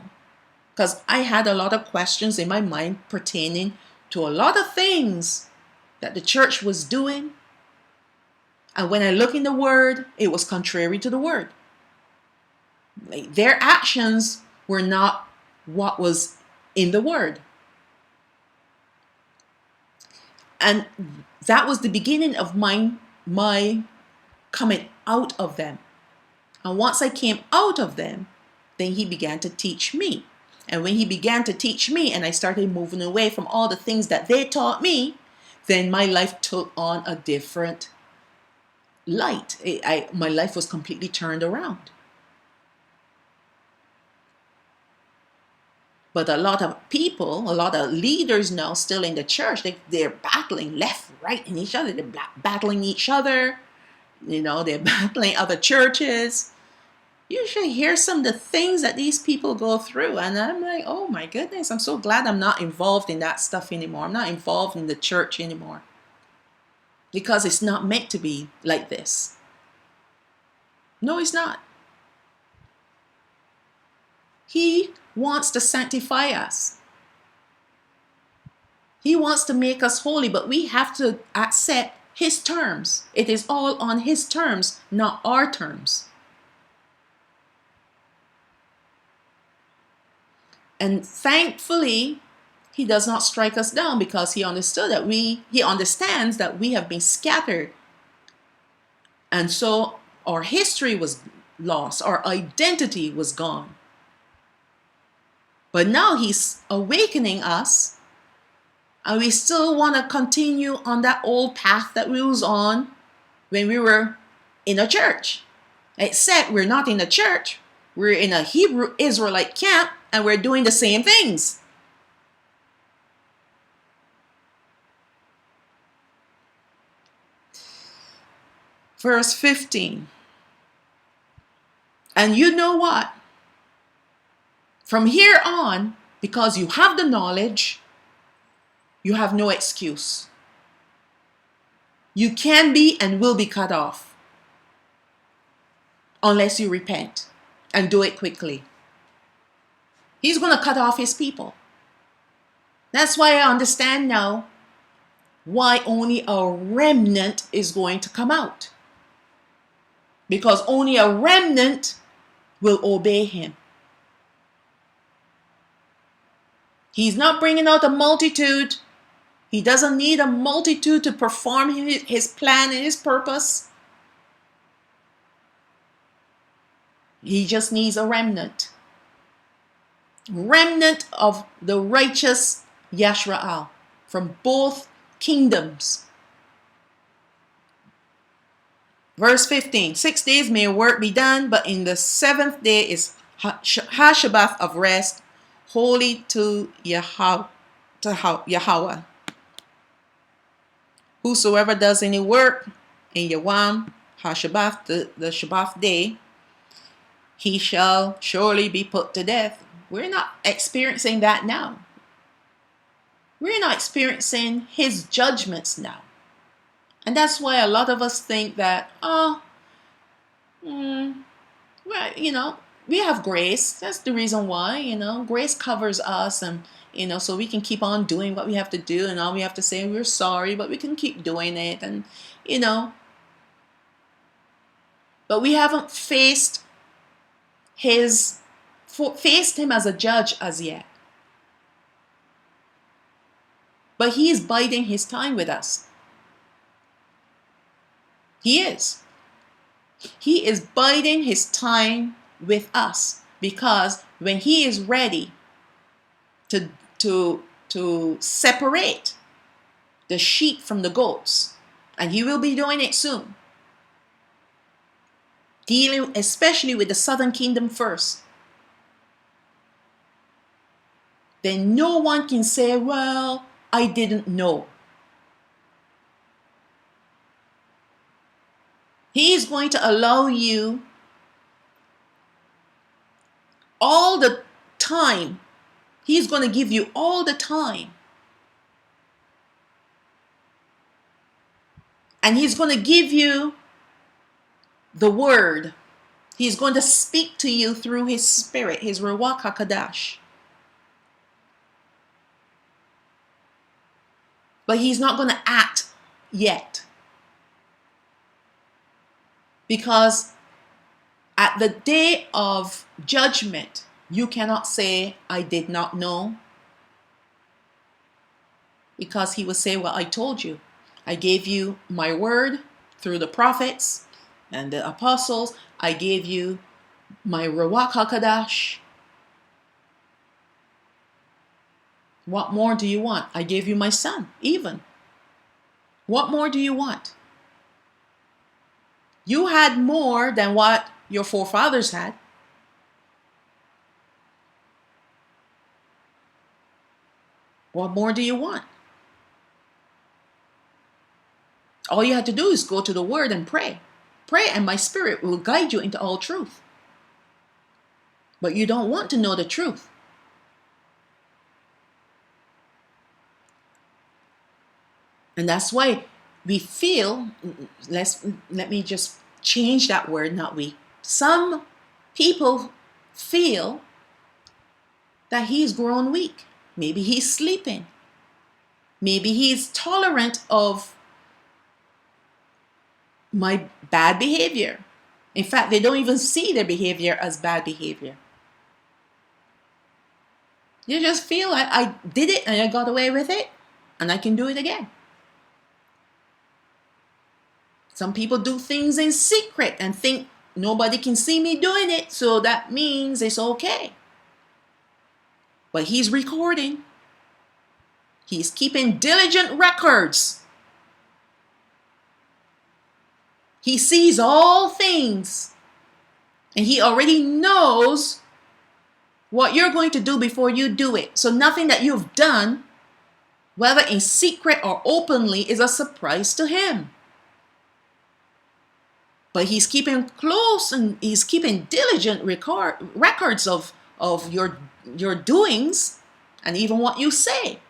because I had a lot of questions in my mind pertaining to a lot of things that the church was doing. And when I look in the word, it was contrary to the word. Like, their actions were not what was in the word. And that was the beginning of my coming out of them. And once I came out of them, then he began to teach me. And when he began to teach me and I started moving away from all the things that they taught me, then my life took on a different light. My life was completely turned around. But a lot of people, a lot of leaders now still in the church, they're battling left, right, and each other. They're battling each other. They're battling other churches. You should hear some of the things that these people go through. And I'm like, oh my goodness, I'm so glad I'm not involved in that stuff anymore. I'm not involved in the church anymore. Because it's not meant to be like this. No, it's not. He wants to sanctify us. He wants to make us holy, but we have to accept his terms. It is all on his terms, not our terms. And thankfully, he does not strike us down because he understands that we have been scattered. And so our history was lost, our identity was gone. But now he's awakening us, and we still want to continue on that old path that we was on when we were in a church. Except we're not in a church. We're in a Hebrew Israelite camp, and we're doing the same things. Verse 15. And you know what? From here on, because you have the knowledge, you have no excuse. You can be and will be cut off unless you repent and do it quickly. He's going to cut off his people. That's why I understand now why only a remnant is going to come out. Because only a remnant will obey him. He's not bringing out a multitude. He doesn't need a multitude to perform his plan and his purpose. He just needs a remnant. Remnant of the righteous Yashrael from both kingdoms. Verse 15, 6 days may work be done, but in the seventh day is Hashabath of rest, holy to Yahawah. Whosoever does any work in Yawam, Hashabath, the Shabath day, he shall surely be put to death. We're not experiencing that now. We're not experiencing his judgments now. And that's why a lot of us think that, well, we have grace. That's the reason why, grace covers us, and, so we can keep on doing what we have to do, and all we have to say, we're sorry, but we can keep doing it, and, but we haven't faced him as a judge as yet. But he is biding his time with us. He is. He is biding his time with us, because when he is ready to separate the sheep from the goats, and he will be doing it soon, dealing especially with the southern kingdom first, then no one can say, well, I didn't know. He is going to allow you all the time. He's going to give you all the time. And he's going to give you the word. He's going to speak to you through his spirit, his Ruach HaKodesh. But he's not going to act yet. Because at the day of judgment, you cannot say, I did not know. Because he will say, well, I told you. I gave you my word through the prophets and the apostles. I gave you my Ruach HaKodesh. What more do you want? I gave you my son, even. What more do you want? You had more than what your forefathers had. What more do you want? All you have to do is go to the word and pray. Pray, and my spirit will guide you into all truth. But you don't want to know the truth. And that's why we feel, let me just change that word, not we. Some people feel that he's grown weak. Maybe he's sleeping. Maybe he's tolerant of my bad behavior. In fact, they don't even see their behavior as bad behavior. You just feel like I did it and I got away with it, and I can do it again. Some people do things in secret and think nobody can see me doing it, so that means it's okay. But he's recording. He's keeping diligent records. He sees all things. And he already knows what you're going to do before you do it. So nothing that you've done, whether in secret or openly, is a surprise to him. But he's keeping close and he's keeping diligent records of your doings and even what you say.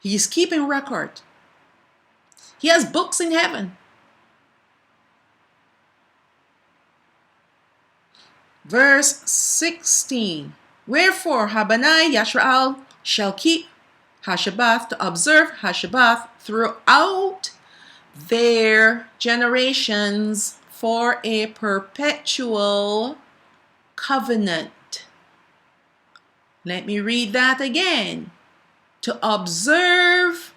He's keeping record. He has books in heaven. Verse 16. Wherefore Habanai Yashrael shall keep Hashabath, to observe Hashabath throughout their generations for a perpetual covenant. Let me read that again. To observe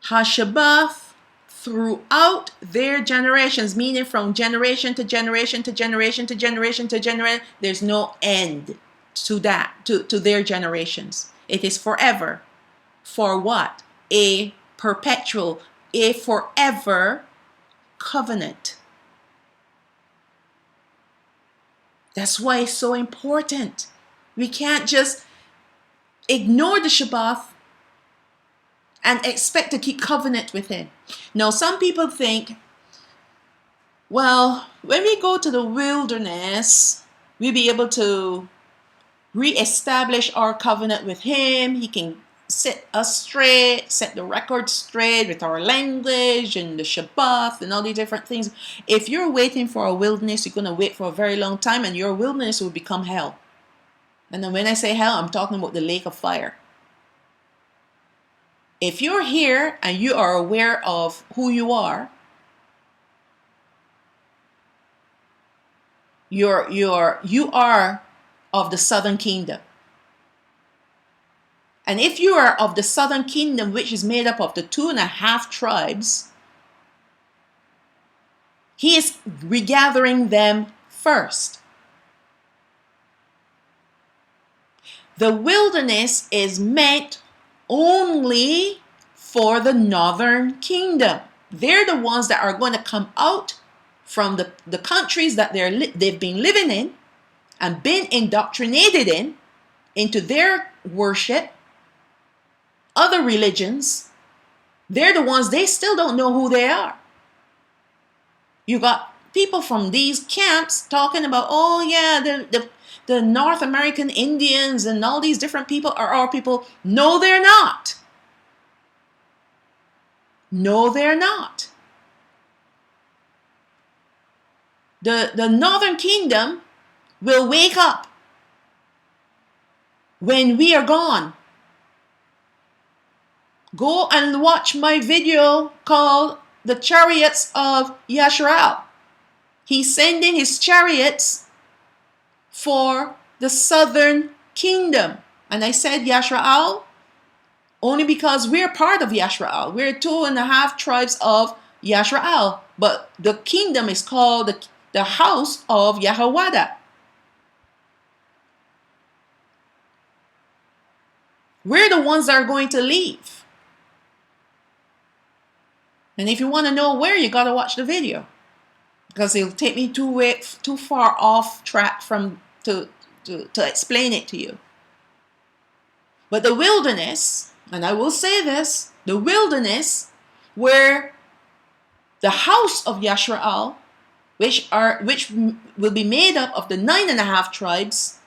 Hashabath throughout their generations, meaning from generation to generation to generation to generation to generation. There's no end to that, to their generations. It is forever. For what? A perpetual, a forever covenant. That's why it's so important. We can't just ignore the Shabbat and expect to keep covenant with him. Now, some people think, well, when we go to the wilderness, we'll be able to reestablish our covenant with him. He can set us straight, set the record straight with our language and the Shabath and all these different things. If you're waiting for a wilderness, you're going to wait for a very long time, and your wilderness will become hell. And then when I say hell, I'm talking about the lake of fire. If you're here and you are aware of who you are, you are of the southern kingdom. And if you are of the southern kingdom, which is made up of the 2.5 tribes, he is regathering them first. The wilderness is meant only for the northern kingdom. They're the ones that are going to come out from the countries that they've been living in and been indoctrinated into their worship, other religions. They're the ones, they still don't know who they are. You got people from these camps talking about, oh yeah, the North American Indians and all these different people are our people. No, they're not. No, they're not. The northern kingdom will wake up when we are gone. Go and watch my video called The Chariots of Yashrael. He's sending his chariots for the southern kingdom. And I said Yashrael only because we're part of Yashrael. We're 2.5 tribes of Yashrael. But the kingdom is called the house of Yahawah. We're the ones that are going to leave. And if you want to know where, you got to watch the video, because it'll take me too far off track to explain it to you. But the wilderness, and I will say this, the wilderness where the house of Yashrael, which will be made up of the 9.5 tribes,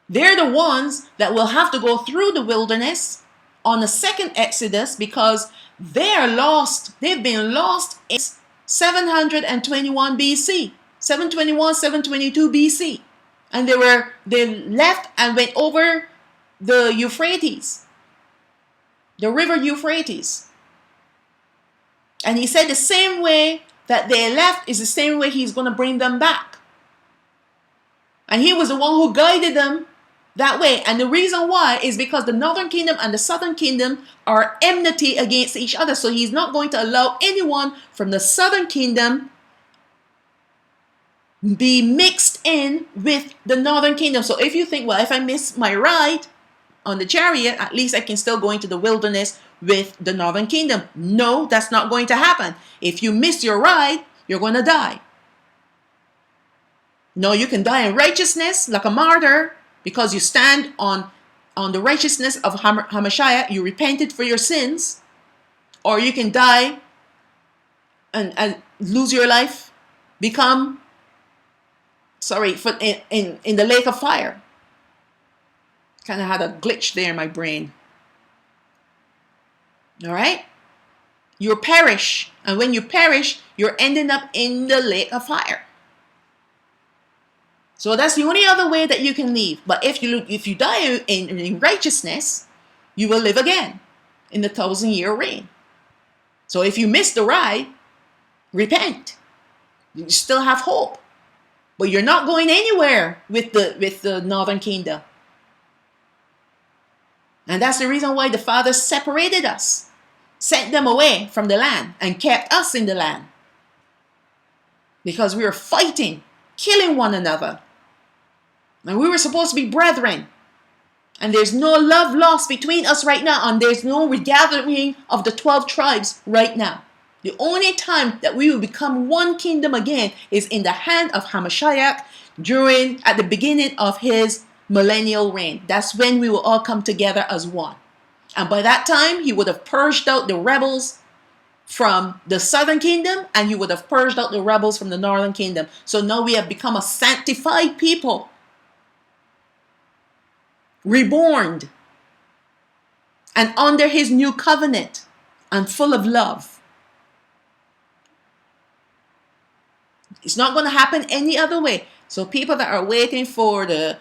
they're the ones that will have to go through the wilderness on the second Exodus, because they are lost. They've been lost in 721 BC, 721, 722 BC. And they left and went over the Euphrates, the river Euphrates. And he said the same way that they left is the same way he's going to bring them back. And he was the one who guided them that way. And the reason why is because the northern kingdom and the southern kingdom are enmity against each other. So he's not going to allow anyone from the southern kingdom be mixed in with the northern kingdom. So if you think, well, if I miss my ride on the chariot, at least I can still go into the wilderness with the northern kingdom. No, that's not going to happen. If you miss your ride, you're going to die. No, you can die in righteousness like a martyr, because you stand on the righteousness of Hamashiach. You repented for your sins. Or you can die and lose your life, become in the lake of fire. Kind of had a glitch there in my brain. All right? You perish. And when you perish, you're ending up in the lake of fire. So that's the only other way that you can leave. But if you die in righteousness, you will live again in the 1,000-year reign. So if you miss the ride, repent. You still have hope. But you're not going anywhere with the northern kingdom. And that's the reason why the Father separated us, sent them away from the land, and kept us in the land. Because we were fighting, killing one another. And we were supposed to be brethren. And there's no love lost between us right now. And there's no regathering of the 12 tribes right now. The only time that we will become one kingdom again is in the hand of Hamashiach at the beginning of his millennial reign. That's when we will all come together as one. And by that time, he would have purged out the rebels from the southern kingdom, and he would have purged out the rebels from the northern kingdom. So now we have become a sanctified people, reborn, and under his new covenant, and full of love. It's not going to happen any other way. So people that are waiting for the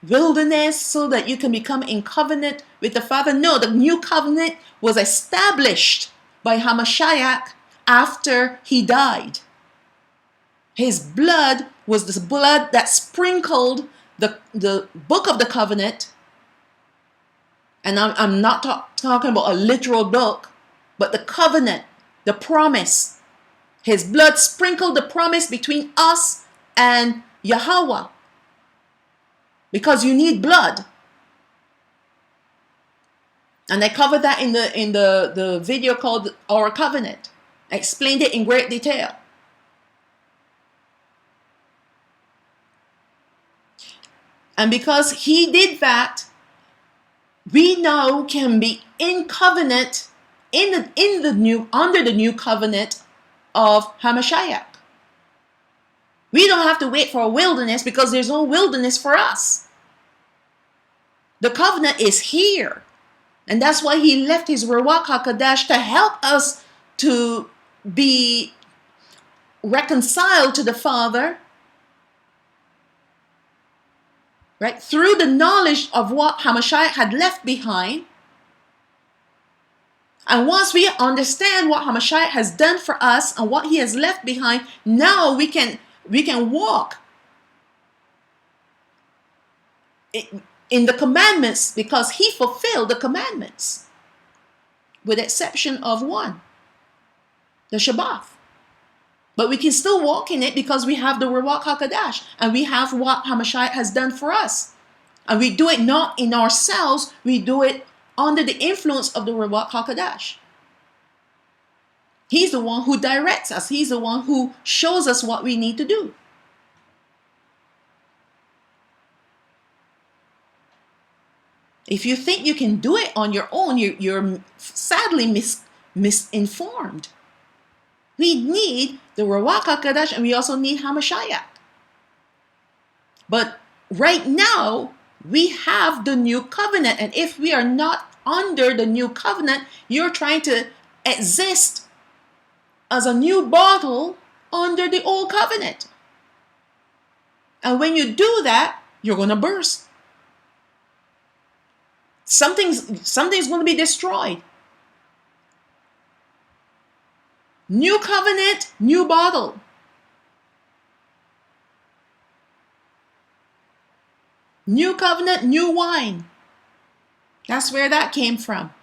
wilderness so that you can become in covenant with the Father. No, the new covenant was established by Hamashiach after he died. His blood was the blood that sprinkled the book of the covenant. And I'm not talking about a literal book, but the covenant, the promise. His blood sprinkled the promise between us and Yahawah. Because you need blood. And I covered that in the video called Our Covenant. I explained it in great detail. And because he did that, we now can be in covenant under the new covenant of Hamashiach. We don't have to wait for a wilderness because there's no wilderness for us. The covenant is here. And that's why he left his Ruach HaKodesh to help us to be reconciled to the Father, right? Through the knowledge of what Hamashiach had left behind. And once we understand what Hamashiach has done for us and what he has left behind, now we can walk in the commandments because he fulfilled the commandments, with the exception of one, the Shabath. But we can still walk in it because we have the Ruach HaKodesh and we have what Hamashiach has done for us. And we do it not in ourselves, we do it under the influence of the Ruach HaKodesh. He's the one who directs us. He's the one who shows us what we need to do. If you think you can do it on your own, you're sadly misinformed. We need the Ruach HaKodesh and we also need Hamashiach. But right now, we have the new covenant. And if we are not under the new covenant, you're trying to exist as a new bottle under the old covenant. And when you do that, you're going to burst. Something's going to be destroyed. New covenant, new bottle. New covenant, new wine. That's where that came from.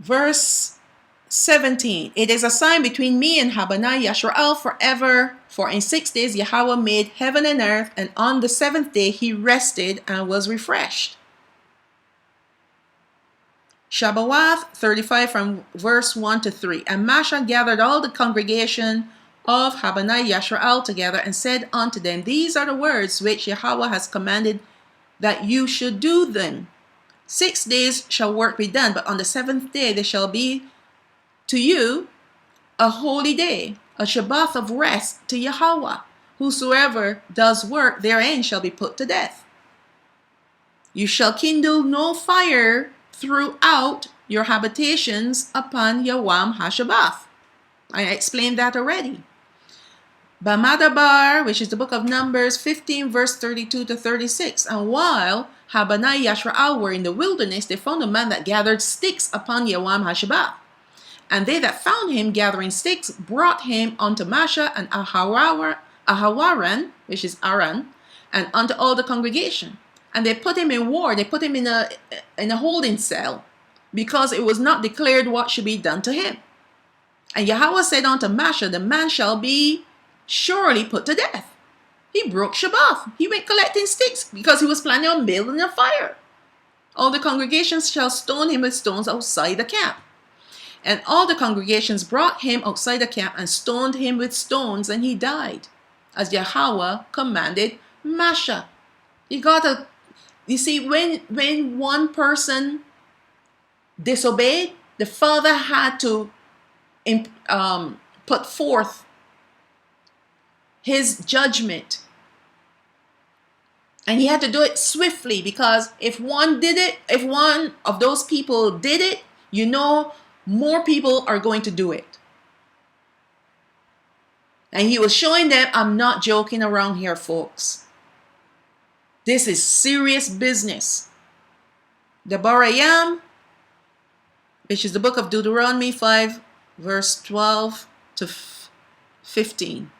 Verse 17. It is a sign between me and Habani Yashrael forever. For in 6 days Yahawah made heaven and earth, and on the 7th day he rested and was refreshed. Shabath 35 from verse 1 to 3. And Masha gathered all the congregation of Habani Yashrael together and said unto them, These are the words which Yahawah has commanded that you should do them. 6 days shall work be done, but on the 7th day there shall be to you a holy day, a Shabath of rest to Yahawah. Whosoever does work therein shall be put to death. You shall kindle no fire throughout your habitations upon Yawam Hashabath. I explained that already. Bamadabar, which is the book of Numbers 15, verse 32 to 36. And while Habanai Yashraal were in the wilderness, they found a man that gathered sticks upon Yawam Hashabath. And they that found him gathering sticks brought him unto Masha and Ahawaran, which is Aran, and unto all the congregation. And they put him in war. They put him in a holding cell, because it was not declared what should be done to him. And Yahawah said unto Masha, the man shall be surely put to death. He broke Shabath. He went collecting sticks because he was planning on building a fire. All the congregations shall stone him with stones outside the camp. And all the congregations brought him outside the camp and stoned him with stones, and he died, as Yahawah commanded Masha. You see, when one person disobeyed, the father had to put forth his judgment. And he had to do it swiftly, because if one of those people did it, more people are going to do it. And he was showing them, I'm not joking around here, folks. This is serious business. The Barayam, which is the book of Deuteronomy 5, verse 12 to 15.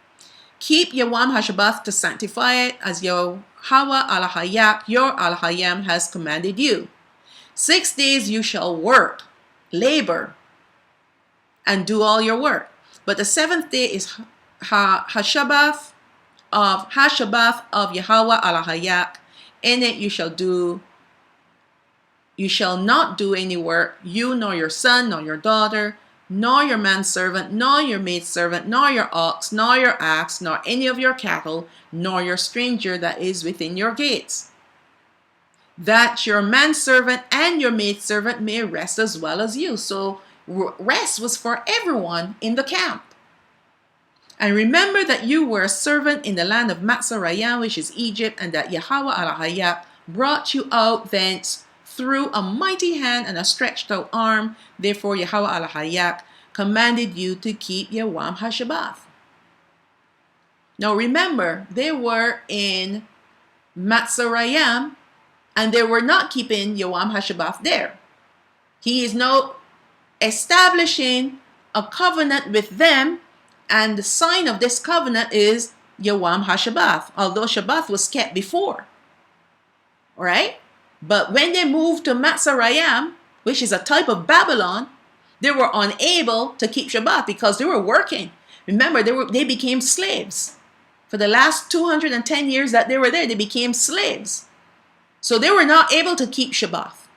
Keep Yawam Hashabath to sanctify it, as Yahawah al-Hayak, your al-Hayam, has commanded you. 6 days you shall work, labor, and do all your work. But the 7th day is Hashabath of Yahawah al-Hayak. In it you shall not do any work, you nor your son, nor your daughter, nor your manservant, nor your maidservant, nor your ox, nor your ass, nor any of your cattle, nor your stranger that is within your gates, that your manservant and your maidservant may rest as well as you. So rest was for everyone in the camp. And remember that you were a servant in the land of Matzarayam, which is Egypt, and that Yahawah al-Hayak brought you out thence through a mighty hand and a stretched out arm. Therefore Yahawah al-Hayak commanded you to keep Yawam Hashabath. Now remember, they were in Matzarayam, and they were not keeping Yawam Hashabath there. He is now establishing a covenant with them, and the sign of this covenant is Yawam Hashabath, although Shabath was kept before. All right? But when they moved to Matzarayam, which is a type of Babylon, they were unable to keep Shabath because they were working. Remember, they became slaves. For the last 210 years that they were there, they became slaves. So they were not able to keep Shabath.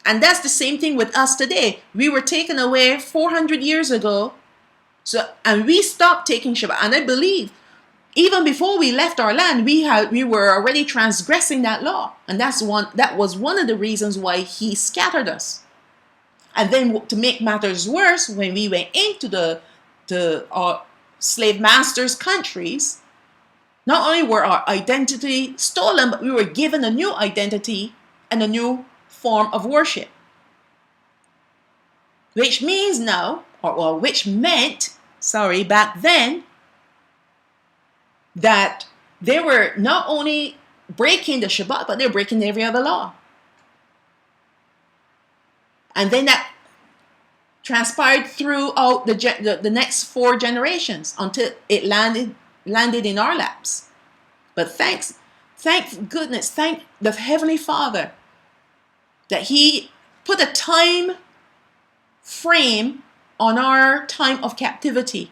And that's the same thing with us today. We were taken away 400 years ago, and we stopped taking Shabath. And I believe even before we left our land, we were already transgressing that law. And that was one of the reasons why he scattered us. And then to make matters worse, when we went into our slave masters' countries, not only were our identity stolen, but we were given a new identity and a new form of worship. Which means now, which meant, back then, that they were not only breaking the Shabbat, but they were breaking every other law. And then that transpired throughout the next 4 generations until it landed in our laps. But thank goodness, thank the Heavenly Father that He put a time frame on our time of captivity.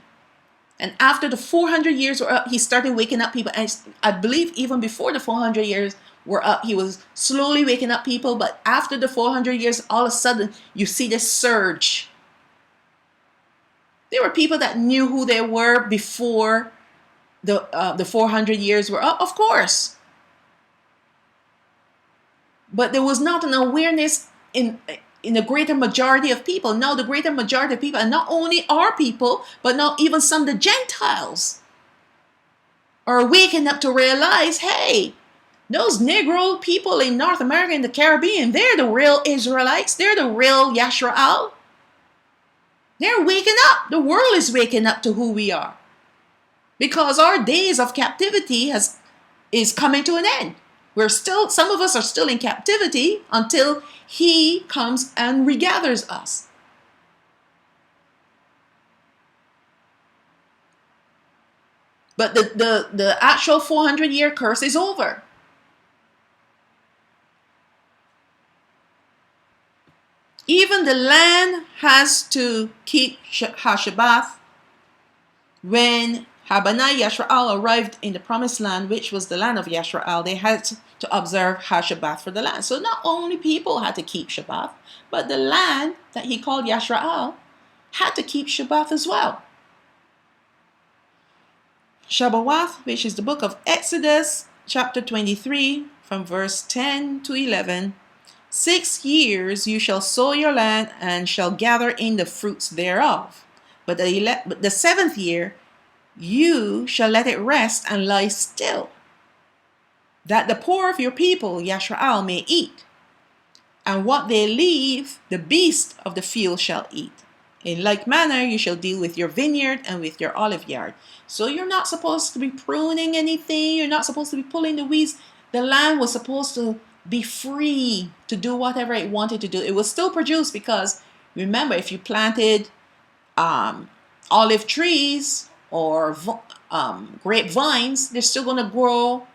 And after the 400 years were up, He started waking up people. And I believe even before the 400 years were up, He was slowly waking up people. But after the 400 years, all of a sudden, you see this surge. There were people that knew who they were before the 400 years were up, of course. But there was not an awareness in the greater majority of people. Now the greater majority of people, and not only our people, but now even some of the Gentiles are waking up to realize, hey, those Negro people in North America and the Caribbean, they're the real Israelites. They're the real Yashraal. They're waking up. The world is waking up to who we are. because our days of captivity is coming to an end. Some of us are still in captivity until he comes and regathers us. But the actual 400-year curse is over. Even the land has to keep Hashabath. When Habanai Yashraal arrived in the promised land, which was the land of Yashraal, they had to observe Hashabath for the land. So not only people had to keep Shabbat, but the land that he called Yashraal had to keep Shabbat as well. Shabath, which is the book of Exodus, chapter 23, from verse 10 to 11. 6 years you shall sow your land and shall gather in the fruits thereof. But the 7th year you shall let it rest and lie still, that the poor of your people, Yashraal, may eat. And what they leave, the beast of the field shall eat. In like manner, you shall deal with your vineyard and with your olive yard. So you're not supposed to be pruning anything. You're not supposed to be pulling the weeds. The land was supposed to be free to do whatever it wanted to do. It will still produce, because remember, if you planted olive trees or grapevines, they're still going to grow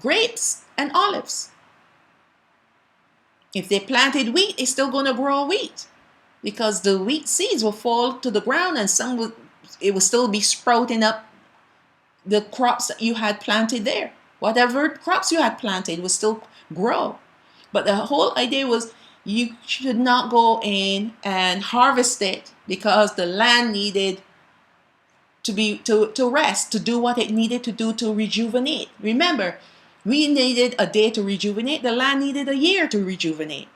grapes and olives. If they planted wheat, it's still going to grow wheat, because the wheat seeds will fall to the ground, and it will still be sprouting up the crops that you had planted there. Whatever crops you had planted will still grow. But the whole idea was you should not go in and harvest it, because the land needed to rest, to do what it needed to do to rejuvenate. Remember, we needed a day to rejuvenate. The land needed a year to rejuvenate.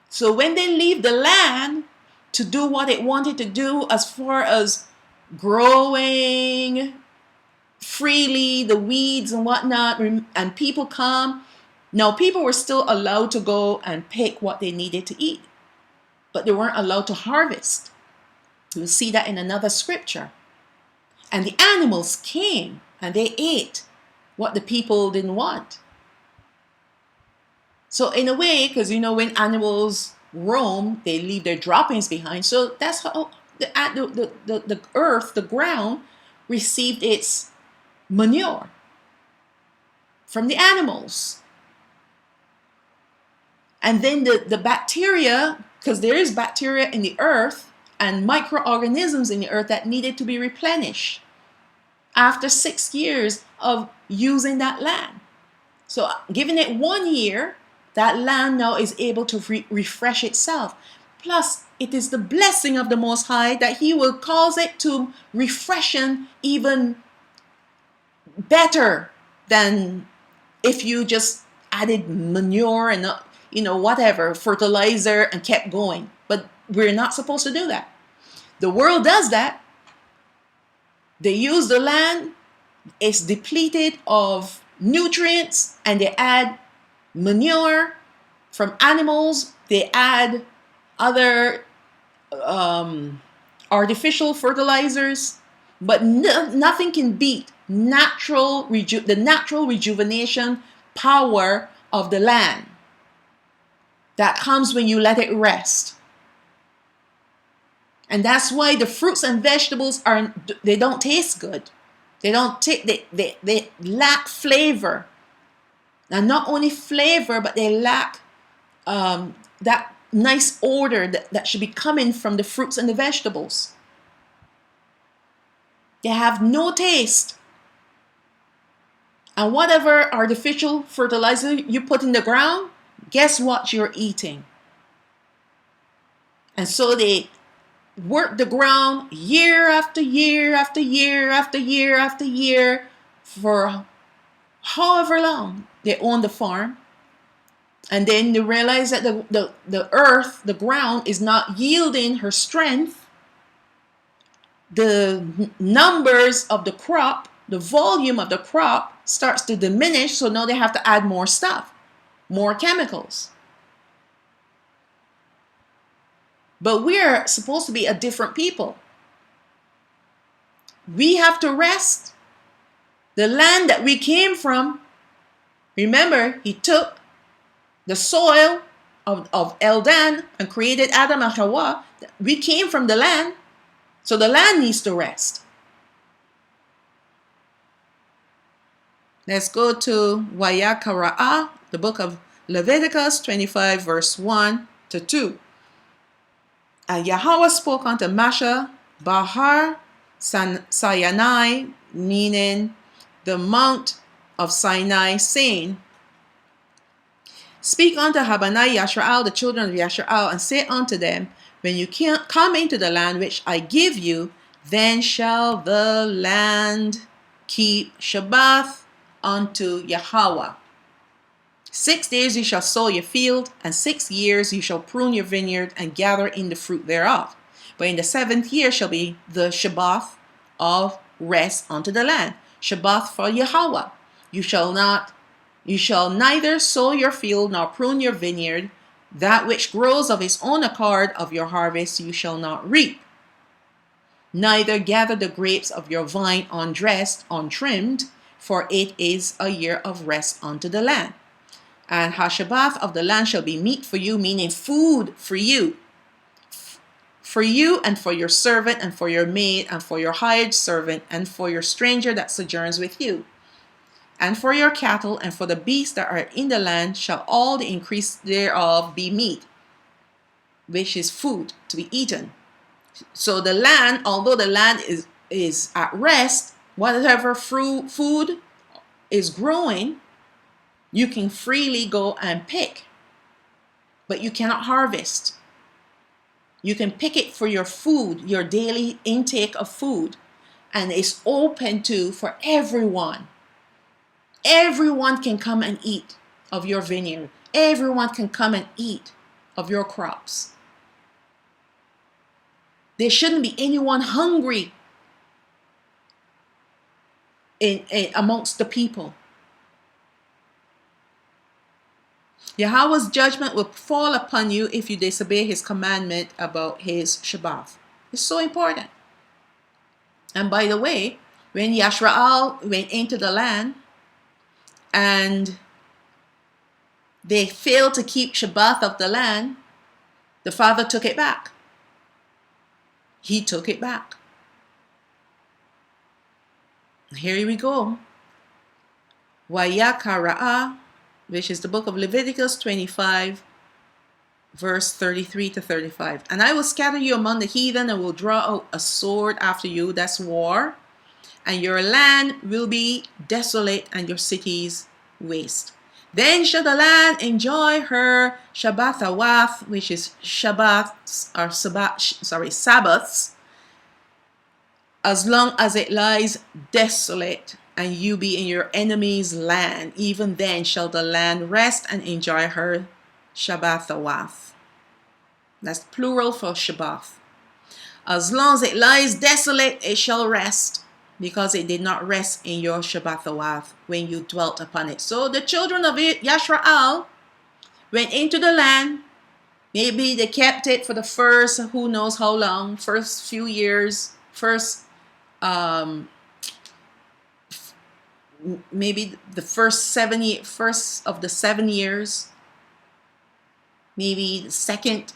So when they leave the land to do what it wanted to do, as far as growing freely, the weeds and whatnot, and people come. Now, people were still allowed to go and pick what they needed to eat, but they weren't allowed to harvest. We'll see that in another scripture. And the animals came and they ate what the people didn't want. So in a way, because when animals roam, they leave their droppings behind. So that's how the earth, the ground, received its manure from the animals. And then the bacteria, because there is bacteria in the earth and microorganisms in the earth that needed to be replenished after 6 years of using that land. So giving it 1 year, that land now is able to refresh itself. Plus, it is the blessing of the Most High that He will cause it to refreshen even better than if you just added manure and whatever, fertilizer, and kept going. But we're not supposed to do that. The world does that. They use the land, it's depleted of nutrients, and they add manure from animals. They add other artificial fertilizers, but nothing can beat the natural rejuvenation power of the land that comes when you let it rest. And that's why the fruits and vegetables they don't taste good. They lack flavor. And not only flavor, but they lack that nice odor that should be coming from the fruits and the vegetables. They have no taste. And whatever artificial fertilizer you put in the ground, guess what you're eating? And so they work the ground year after year after year after year after year for however long they own the farm. And then they realize that the earth, the ground, is not yielding her strength. The numbers of the crop, the volume of the crop starts to diminish. So now they have to add more stuff, more chemicals. But we're supposed to be a different people. We have to rest. The land that we came from, remember, he took the soil of Eldan and created Adam and Hawa. We came from the land, so the land needs to rest. Let's go to Wayakara'ah, the book of Leviticus 25, verse 1 to 2. And Yahawah spoke unto Masha Bahar Sinai, meaning the mount of Sinai, saying, Speak unto Habanai Yashrael, the children of Yashrael, and say unto them, When you come into the land which I give you, then shall the land keep Shabath unto Yahawah. 6 days you shall sow your field, and 6 years you shall prune your vineyard and gather in the fruit thereof. But in the 7th year shall be the Shabath of rest unto the land, Shabath for Yahawah. You shall neither sow your field nor prune your vineyard. That which grows of its own accord of your harvest you shall not reap. Neither gather the grapes of your vine undressed, untrimmed, for it is a year of rest unto the land. And Hashabath of the land shall be meat for you, meaning food for you. For you and for your servant and for your maid and for your hired servant and for your stranger that sojourns with you. And for your cattle and for the beasts that are in the land shall all the increase thereof be meat, which is food to be eaten. So the land, although the land is at rest, whatever food is growing, you can freely go and pick, but you cannot harvest. You can pick it for your food, your daily intake of food, and it's open for everyone. Everyone can come and eat of your vineyard. Everyone can come and eat of your crops. There shouldn't be anyone hungry amongst the people. Yahawah's judgment will fall upon you if you disobey his commandment about his Shabath. It's so important. And by the way, when Yashrael went into the land and they failed to keep Shabath of the land, the father took it back. He took it back. Here we go. Wayakara'ah, which is the book of Leviticus 25, verse 33 to 35. And I will scatter you among the heathen and will draw out a sword after you, that's war. And your land will be desolate and your cities waste. Then shall the land enjoy her Shabbathawath, which is Shabaths, or Sabbaths, as long as it lies desolate and you be in your enemy's land. Even then shall the land rest and enjoy her Shabbathawath. That's plural for Shabath. As long as it lies desolate, it shall rest, because it did not rest in your Shabbathawath when you dwelt upon it. So the children of Yashrael went into the land. Maybe they kept it for the first, who knows how long, first few years, maybe the first of the 7 years, maybe the second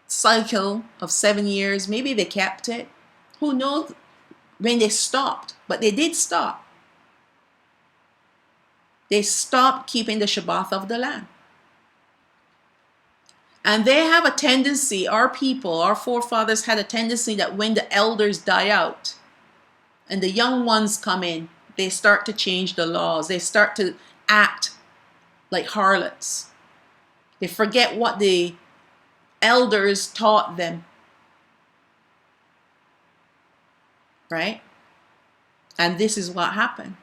cycle of 7 years, maybe they kept it. Who knows when they stopped? But they did stop. They stopped keeping the Shabath of the land. And they have a tendency, our people, our forefathers had a tendency that when the elders die out and the young ones come in, they start to change the laws. They start to act like harlots. They forget what the elders taught them. Right? And this is what happened.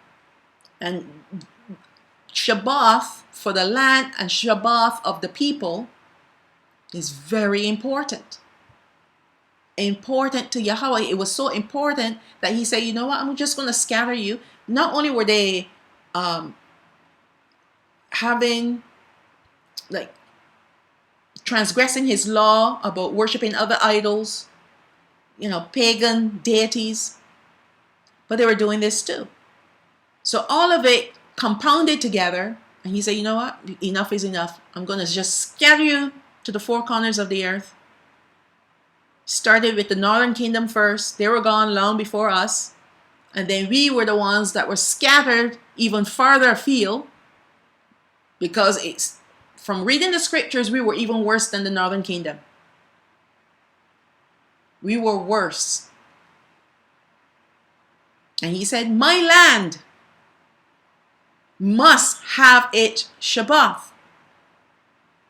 And Shabath for the land and Shabath of the people is very important. Important to Yahawah. It was so important that he said, you know what, I'm just going to scatter you. Not only were they transgressing his law about worshiping other idols, pagan deities, But they were doing this too. So all of it compounded together. And he said, you know what? Enough is enough. I'm going to just scatter you to the four corners of the earth. Started with the northern kingdom first. They were gone long before us. And then we were the ones that were scattered even farther afield. Because it's from reading the scriptures, we were even worse than the northern kingdom. We were worse. And he said, my land must have its Shabath.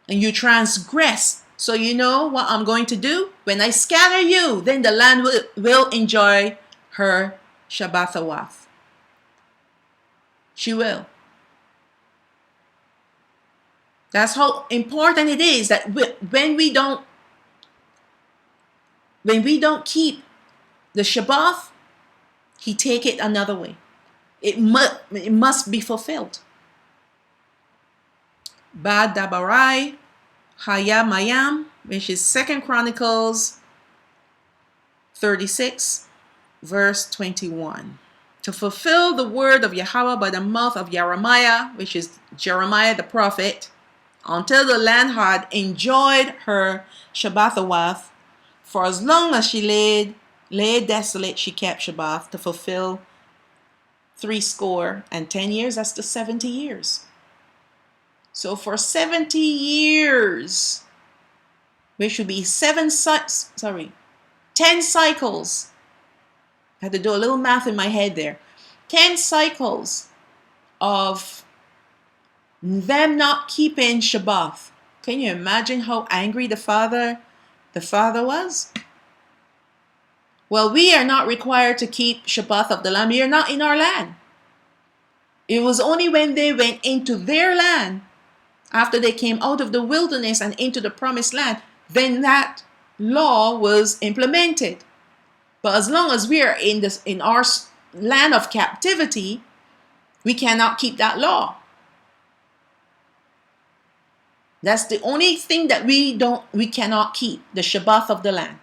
And you transgress. So you know what I'm going to do? When I scatter you, then the land will enjoy her Shabbathawath. She will. That's how important it is that when we don't keep the Shabath, he take it another way. It must be fulfilled. Bad Dabarai, Hayamayam, which is 2 Chronicles 36, verse 21. To fulfill the word of Yahawah by the mouth of Jeremiah, which is Jeremiah the prophet, until the land had enjoyed her Shabbathawath, for as long as she lay desolate, she kept Shabath to fulfill 70 years. That's the 70 years. So for 70 years, which should be 10 cycles. I had to do a little math in my head there. 10 cycles of them not keeping Shabath. Can you imagine how angry the father was? Well, we are not required to keep Shabath of the land. We are not in our land. It was only when they went into their land, after they came out of the wilderness and into the promised land, then that law was implemented. But as long as we are in our land of captivity, we cannot keep that law. That's the only thing that we cannot keep, the Shabath of the land.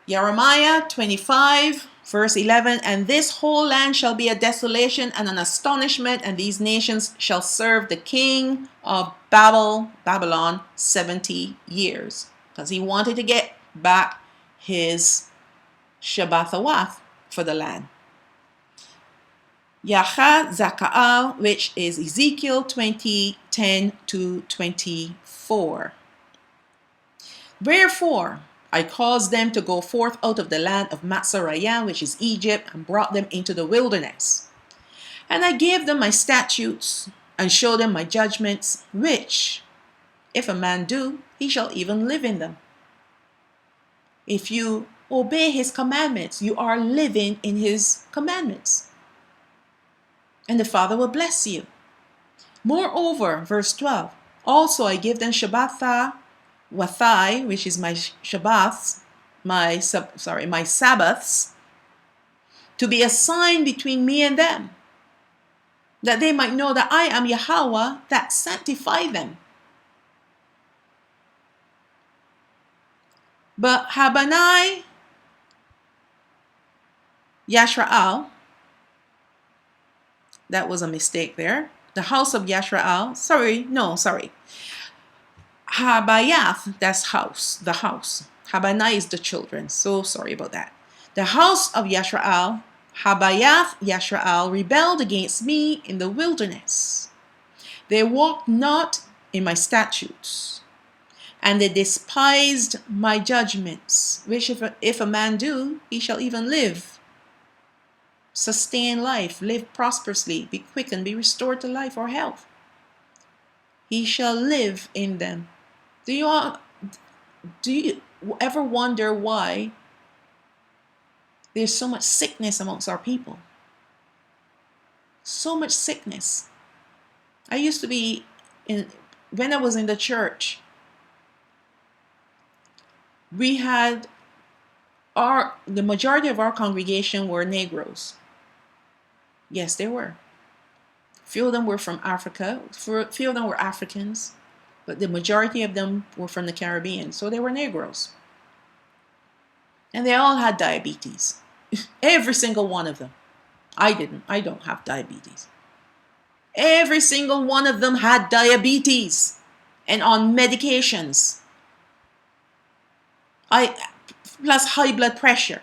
Jeremiah 25, verse 11, and this whole land shall be a desolation and an astonishment, and these nations shall serve the king of Babylon 70 years. Because he wanted to get back his Shabbathawath for the land. Yatsachaq, which is Ezekiel 20, 10-24. Wherefore I caused them to go forth out of the land of Matzarayim, which is Egypt, and brought them into the wilderness. And I gave them my statutes, and showed them my judgments, which, if a man do, he shall even live in them. If you obey his commandments, you are living in his commandments. And the Father will bless you. Moreover, verse 12, also I give them Shabbath, Wathai, which is my Shabaths, my Sabbaths, to be a sign between me and them, that they might know that I am Yahawah that sanctify them. But Habanai Yashraal, that was a mistake there. The house of Yashraal, Habayath, that's house, the house. Habanai is the children. So sorry about that. The house of Yashraal, Habayath Yashraal, rebelled against me in the wilderness. They walked not in my statutes, and they despised my judgments, which if a man do, he shall even live, sustain life, live prosperously, be quickened, be restored to life or health. He shall live in them. Do you ever wonder why there's so much sickness amongst our people? So much sickness. I used to be when I was in the church, we had the majority of our congregation were Negroes. Yes, they were. Few of them were from Africa. Few of them were Africans. But the majority of them were from the Caribbean. So they were Negroes. And they all had diabetes. Every single one of them. I didn't. I don't have diabetes. Every single one of them had diabetes and on medications. Plus high blood pressure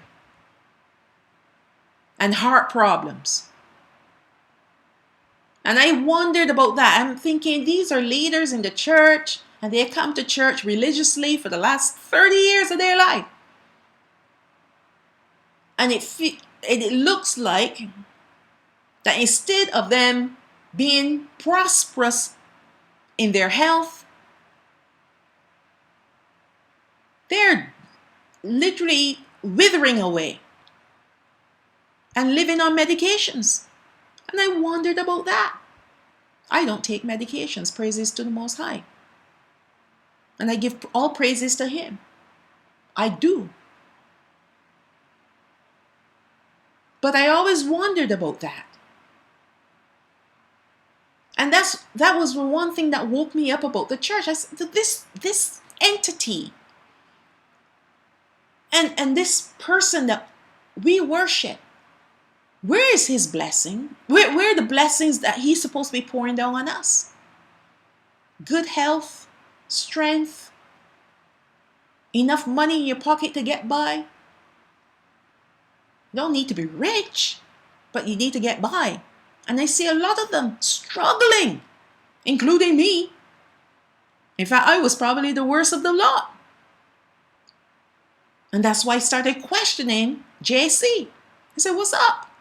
and heart problems. And I wondered about that. I'm thinking, these are leaders in the church, and they come to church religiously for the last 30 years of their life. And it looks like that instead of them being prosperous in their health, they're literally withering away and living on medications. And I wondered about that. I don't take medications, praises to the Most High. And I give all praises to Him. I do. But I always wondered about that. And that was one thing that woke me up about the church. I said, this entity and this person that we worship, where is his blessing? Where are the blessings that he's supposed to be pouring down on us? Good health, strength, enough money in your pocket to get by. You don't need to be rich, but you need to get by. And I see a lot of them struggling, including me. In fact, I was probably the worst of the lot. And that's why I started questioning JC. I said, what's up?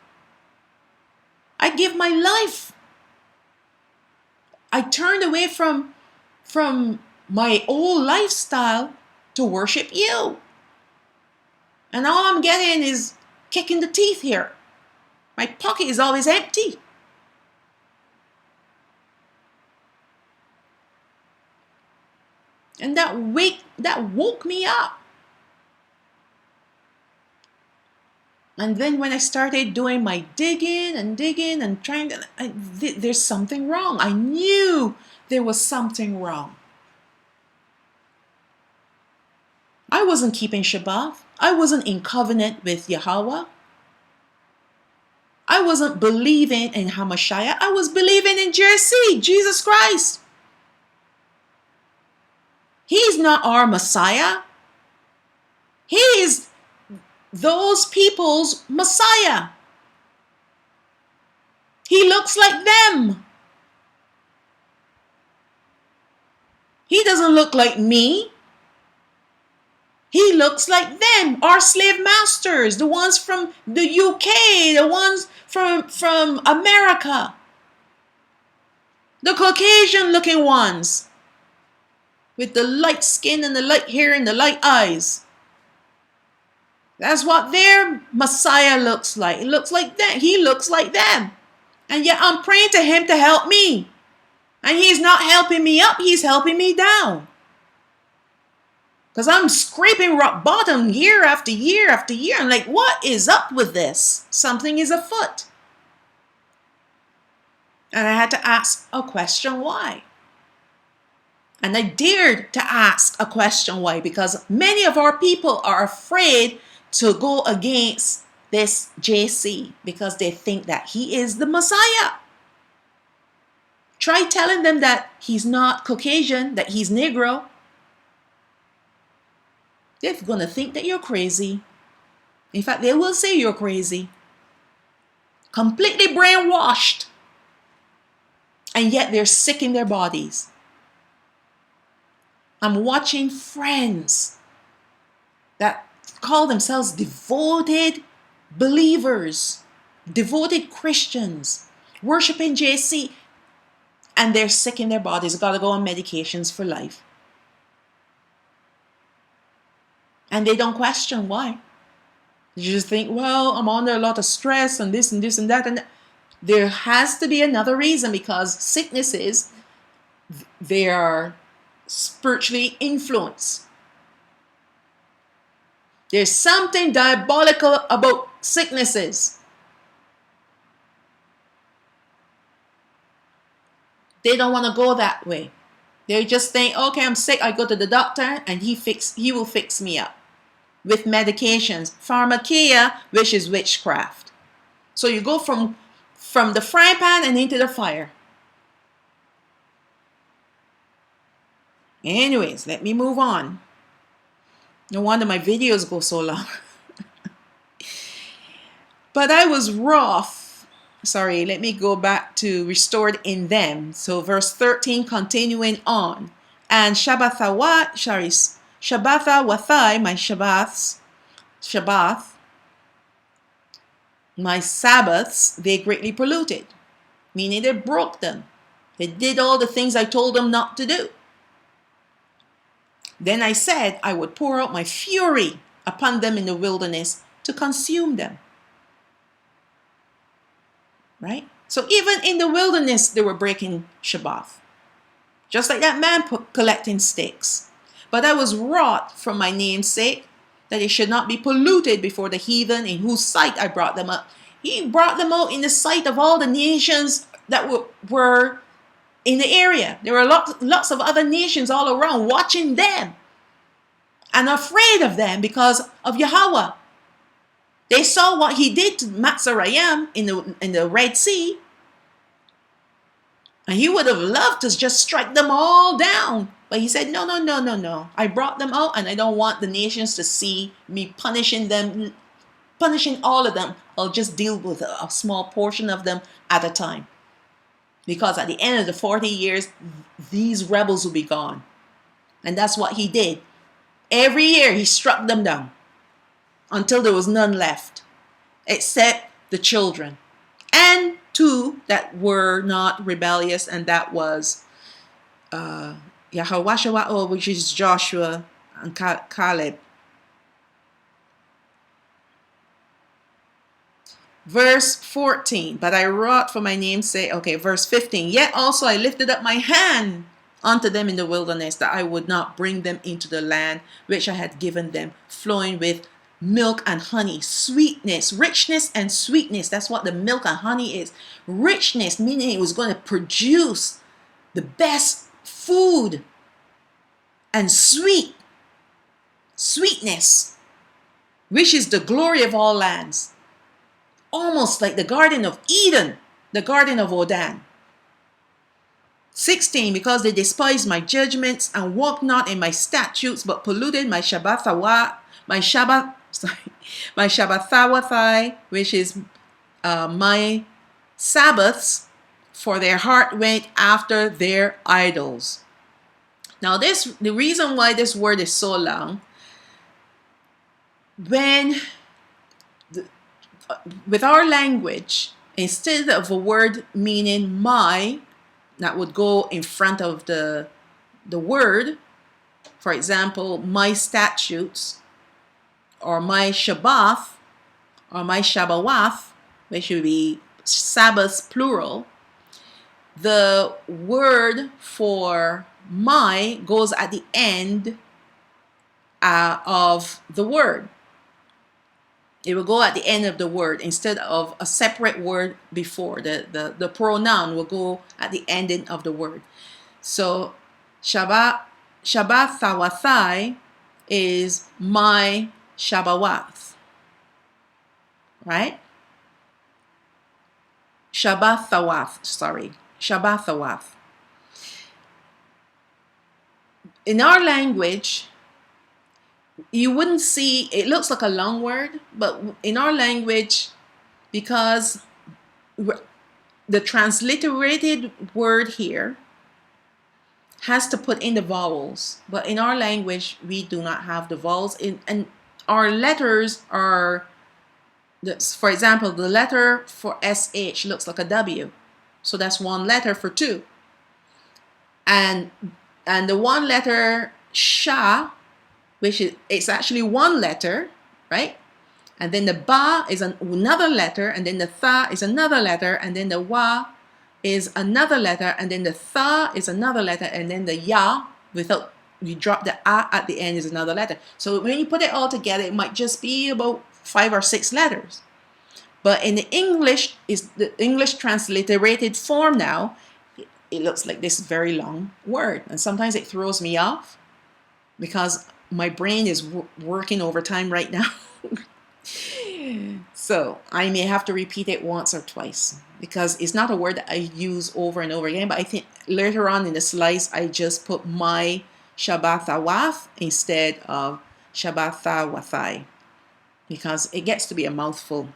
I give my life. I turned away from my old lifestyle to worship you. And all I'm getting is kick in the teeth here. My pocket is always empty. And that woke me up. And then when I started doing my digging and trying to, there's something wrong. I knew there was something wrong. I wasn't keeping Shabath. I wasn't in covenant with Yahawah. I wasn't believing in Hamashiach. I was believing in JC, Jesus Christ. He's not our Messiah. He is those people's Messiah. He looks like them. He doesn't look like me. He looks like them, our slave masters, the ones from the UK, the ones from America, the Caucasian looking ones with the light skin and the light hair and the light eyes. That's what their Messiah looks like. It looks like them. He looks like them. And yet I'm praying to him to help me. And he's not helping me up. He's helping me down. Because I'm scraping rock bottom year after year after year. I'm like, what is up with this? Something is afoot. And I had to ask a question why. And I dared to ask a question why, because many of our people are afraid to go against this JC because they think that he is the Messiah. Try telling them that he's not Caucasian, that he's Negro. They're going to think that you're crazy. In fact, they will say you're crazy. Completely brainwashed. And yet they're sick in their bodies. I'm watching friends that call themselves devoted believers, devoted Christians, worshiping JC, and they're sick in their bodies, got to go on medications for life. And they don't question why. You just think, well, I'm under a lot of stress and this and this and that. And there has to be another reason, because sicknesses, they are spiritually influenced. There's something diabolical about sicknesses. They don't want to go that way. They just think, okay, I'm sick. I go to the doctor and he will fix me up. with medications. Pharmakia, which is witchcraft. So you go from the frying pan and into the fire. Anyways, let me move on. No wonder my videos go so long. But I was wroth. Sorry, let me go back to restored in them. So verse 13, continuing on. And Shabathawathai, my Shabath, my Sabbaths, they greatly polluted. Meaning they broke them. They did all the things I told them not to do. Then I said I would pour out my fury upon them in the wilderness to consume them. Right? So even in the wilderness, they were breaking Shabath. Just like that man collecting sticks. But I was wroth from my name's sake, that it should not be polluted before the heathen in whose sight I brought them up. He brought them out in the sight of all the nations that were in the area. There were lots of other nations all around watching them and afraid of them because of Yahawah. They saw what he did to Matzarayim in the Red Sea. And he would have loved to just strike them all down. But he said, no, no, no, no, no. I brought them out and I don't want the nations to see me punishing them, punishing all of them. I'll just deal with a small portion of them at a time. Because at the end of the 40 years, these rebels will be gone. And that's what he did. Every year he struck them down until there was none left, except the children. And two that were not rebellious, and that was Yahawah, which is Joshua and Caleb. Verse 14, but I wrought for my name's sake. Okay, verse 15, yet also I lifted up my hand unto them in the wilderness, that I would not bring them into the land which I had given them, flowing with milk and honey, sweetness, richness and sweetness. That's what the milk and honey is. Richness, meaning it was going to produce the best food, and sweetness, which is the glory of all lands. Almost like the Garden of Eden, the Garden of Odan. 16, because they despised my judgments and walked not in my statutes, but polluted my Shabbathawathai, which is my Sabbaths, for their heart went after their idols. Now the reason why this word is so long, with our language, instead of a word meaning my, that would go in front of the word, for example, my statutes, or my Shabath, or my Shabawath, which would be Sabbaths plural, the word for my goes at the end of the word. It will go at the end of the word instead of a separate word before. The pronoun will go at the ending of the word. So Shabbathawathai is my Shabawath. Right? Shabbathawath. In our language, you wouldn't see, it looks like a long word, but in our language, because the transliterated word here has to put in the vowels, but in our language, we do not have the vowels. And our letters are, for example, the letter for SH looks like a W. So that's one letter for two. And the one letter Sha, which is, it's actually one letter, right? And then the Ba is another letter, and then the Tha is another letter, and then the Wa is another letter, and then the Tha is another letter, and then the Ya, without, you drop the A at the end, is another letter. So when you put it all together, it might just be about 5 or 6 letters. But in the English, is the English transliterated form now, it looks like this very long word. And sometimes it throws me off, because my brain is working overtime right now. So I may have to repeat it once or twice because it's not a word that I use over and over again. But I think later on in the slice, I just put my Shabathawath instead of Shabathawathai because it gets to be a mouthful.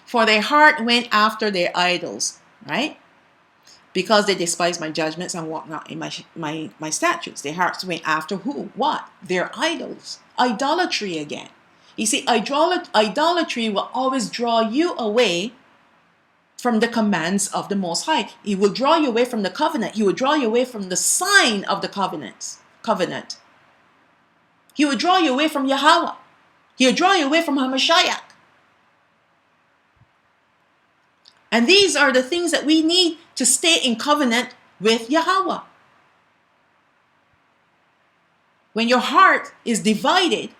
For their heart went after their idols, right? Because they despised my judgments and walked not in my statutes. Their hearts went after who? What? Their idols. Idolatry again. You see, idolatry will always draw you away from the commands of the Most High. He will draw you away from the covenant. He will draw you away from the sign of the covenant. He will draw you away from Yahawah. He will draw you away from Hamashiach. And these are the things that we need to stay in covenant with Yahawah. When your heart is divided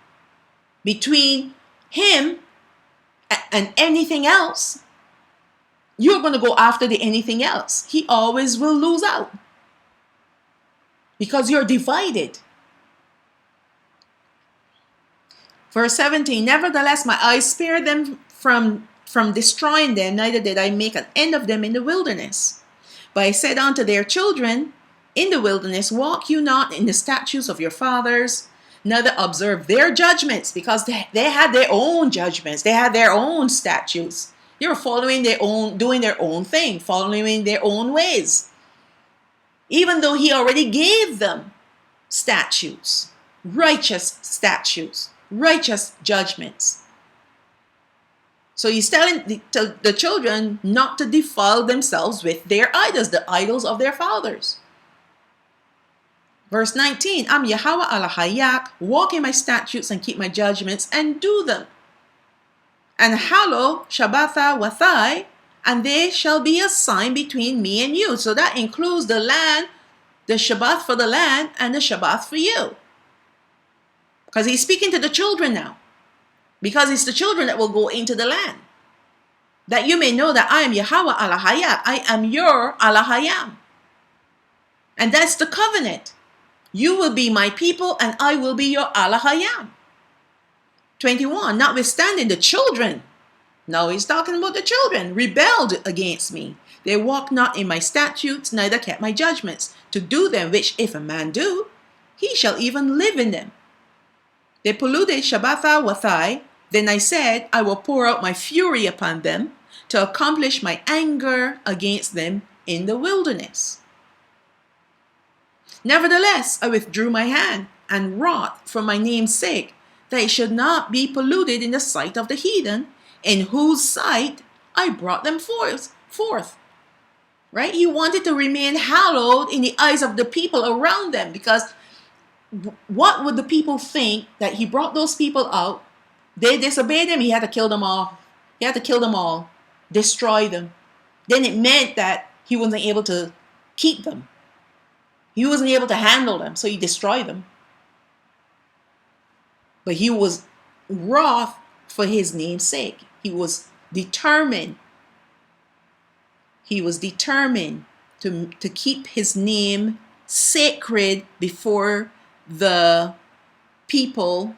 between him and anything else, you're going to go after the anything else. He always will lose out because you're divided. Verse 17, nevertheless, my eyes spared them from destroying them, neither did I make an end of them in the wilderness. But I said unto their children in the wilderness, walk you not in the statutes of your fathers, neither observe their judgments, because they had their own judgments. They had their own statutes. They were following their own, doing their own thing, following their own ways. Even though he already gave them statutes, righteous judgments. So he's telling the children not to defile themselves with their idols, the idols of their fathers. Verse 19, I'm Yahawah Alahayak, walk in my statutes and keep my judgments and do them. And hallow Shabatha Wathai, and they shall be a sign between me and you. So that includes the land, the Shabath for the land, and the Shabath for you. Because he's speaking to the children now. Because it's the children that will go into the land. That you may know that I am Yahawah Alahayak. I am your Alahayam. And that's the covenant. You will be my people and I will be your Alahayam. 21, notwithstanding the children. Now he's talking about the children. Rebelled against me. They walked not in my statutes, neither kept my judgments, to do them, which if a man do, he shall even live in them. They polluted Shabatha Wathai. Then I said, I will pour out my fury upon them to accomplish my anger against them in the wilderness. Nevertheless, I withdrew my hand and wrought for my name's sake, that it should not be polluted in the sight of the heathen, in whose sight I brought them forth. Right? He wanted to remain hallowed in the eyes of the people around them, because what would the people think that he brought those people out? They disobeyed him. He had to kill them all. Destroy them. Then it meant that he wasn't able to keep them. He wasn't able to handle them, so he destroyed them. But he was wroth for his name's sake. He was determined. He was determined to keep his name sacred before the people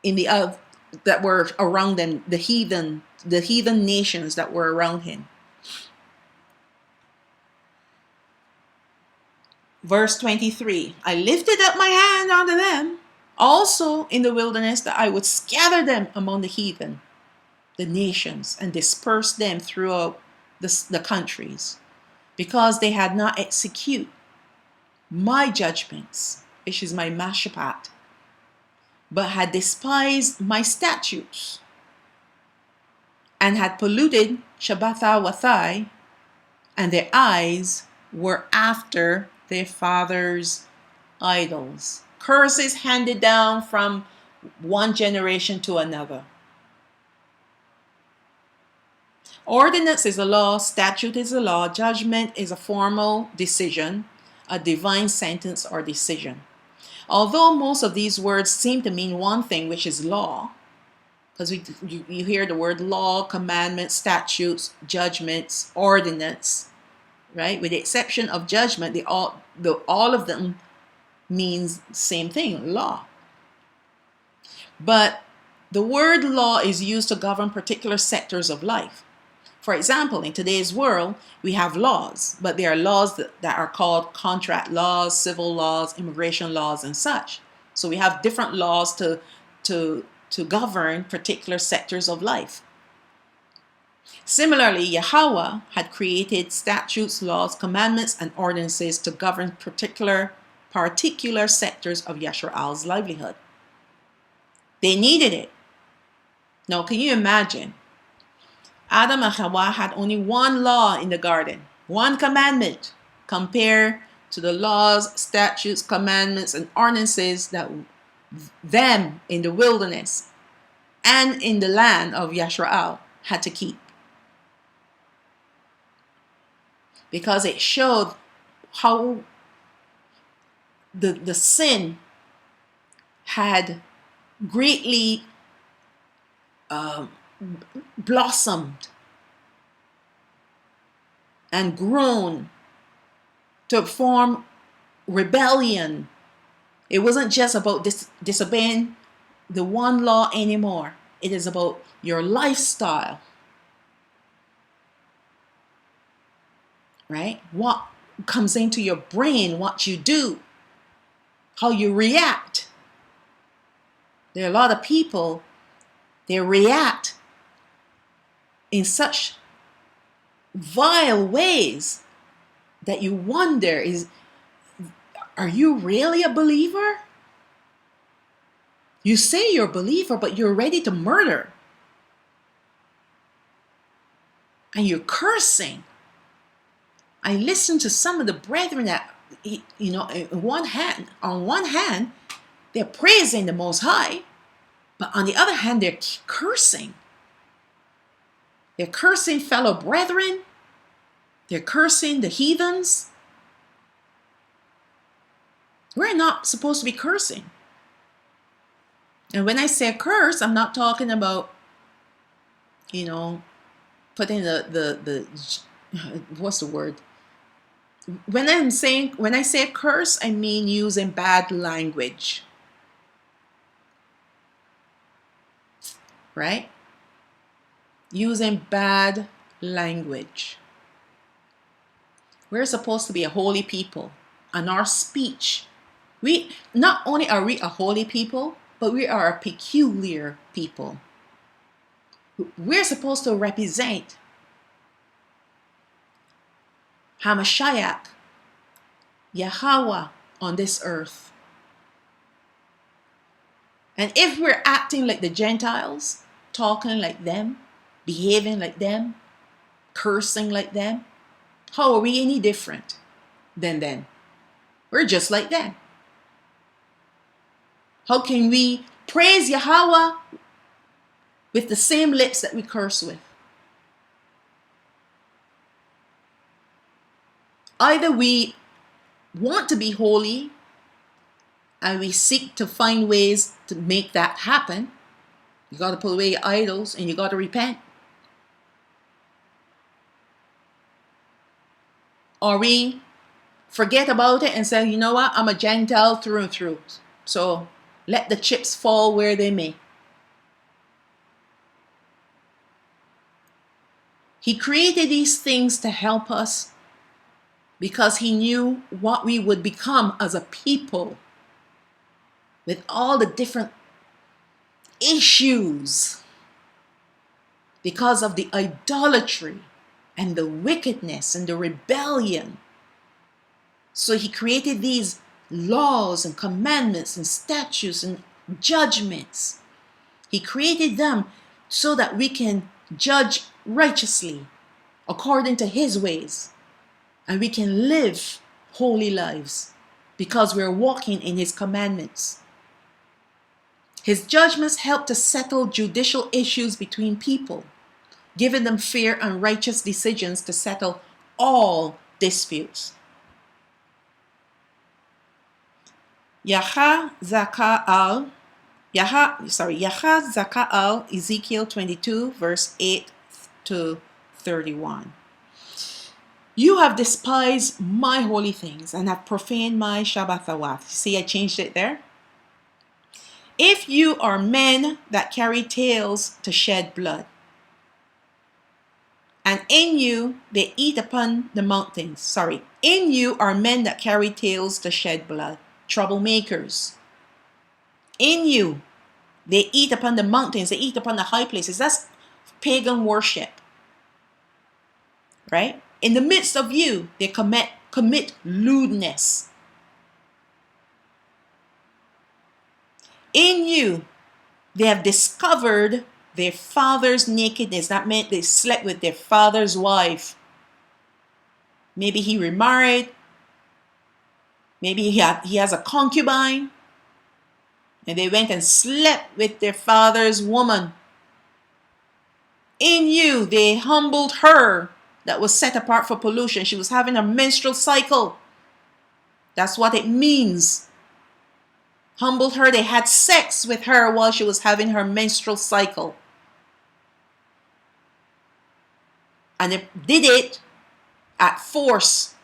in the that were around them, the heathen nations that were around him. Verse 23, I lifted up my hand unto them also in the wilderness, that I would scatter them among the heathen, the nations, and disperse them throughout the countries, because they had not executed my judgments, which is my Hashabath, but had despised my statutes, and had polluted Shabatha Wathai, and their eyes were after their fathers' idols. Curses handed down from one generation to another. Ordinance is a law, statute is a law, judgment is a formal decision, a divine sentence or decision. Although most of these words seem to mean one thing, which is law, because you hear the word law, commandments, statutes, judgments, ordinance, right? With the exception of judgment, all of them means same thing, law. But the word law is used to govern particular sectors of life. For example, in today's world, we have laws, but there are laws that are called contract laws, civil laws, immigration laws, and such. So we have different laws to govern particular sectors of life. Similarly, Yahawah had created statutes, laws, commandments, and ordinances to govern particular sectors of Yashar'al's livelihood. They needed it. Now, can you imagine? Adam and Hawa had only one law in the garden, one commandment, compared to the laws, statutes, commandments, and ordinances that them in the wilderness and in the land of Yashar'al had to keep. Because it showed how the sin had greatly blossomed and grown to form rebellion. It wasn't just about disobeying the one law anymore. It is about your lifestyle. Right? What comes into your brain, what you do, how you react. There are a lot of people, they react in such vile ways that you wonder, are you really a believer? You say you're a believer, but you're ready to murder. And you're cursing. I listen to some of the brethren that, on one hand, they're praising the Most High, but on the other hand, they're cursing. They're cursing fellow brethren. They're cursing the heathens. We're not supposed to be cursing. And when I say curse, I'm not talking about, putting the what's the word? When I say curse, I mean using bad language. Right? Using bad language. We're supposed to be a holy people, and our speech, we not only are we a holy people, but we are a peculiar people. We're supposed to represent Hamashiach, Yahawah on this earth. And if we're acting like the Gentiles, talking like them, behaving like them, cursing like them, how are we any different than them? We're just like them. How can we praise Yahawah with the same lips that we curse with? Either we want to be holy and we seek to find ways to make that happen. You got to put away your idols and you got to repent. Or we forget about it and say, you know what, I'm a Gentile through and through. So let the chips fall where they may. He created these things to help us because he knew what we would become as a people with all the different issues because of the idolatry and the wickedness and the rebellion. So he created these laws and commandments and statutes and judgments. He created them so that we can judge righteously according to his ways. And we can live holy lives because we're walking in his commandments. His judgments help to settle judicial issues between people, giving them fair and righteous decisions to settle all disputes. Yahawah, Ezekiel 22, verse 8 to 31. You have despised my holy things and have profaned my Shabbath. See, I changed it there. If you are men that carry tails to shed blood, and in you they eat upon the mountains. Sorry, in you are men that carry tails to shed blood, troublemakers. In you they eat upon the mountains, they eat upon the high places. That's pagan worship, right? In the midst of you, they commit lewdness. In you, they have discovered their father's nakedness. That meant they slept with their father's wife. Maybe he remarried. Maybe he has a concubine. And they went and slept with their father's woman. In you, they humbled her that was set apart for pollution. She was having a menstrual cycle. That's what it means. Humbled her. They had sex with her while she was having her menstrual cycle. And they did it at force.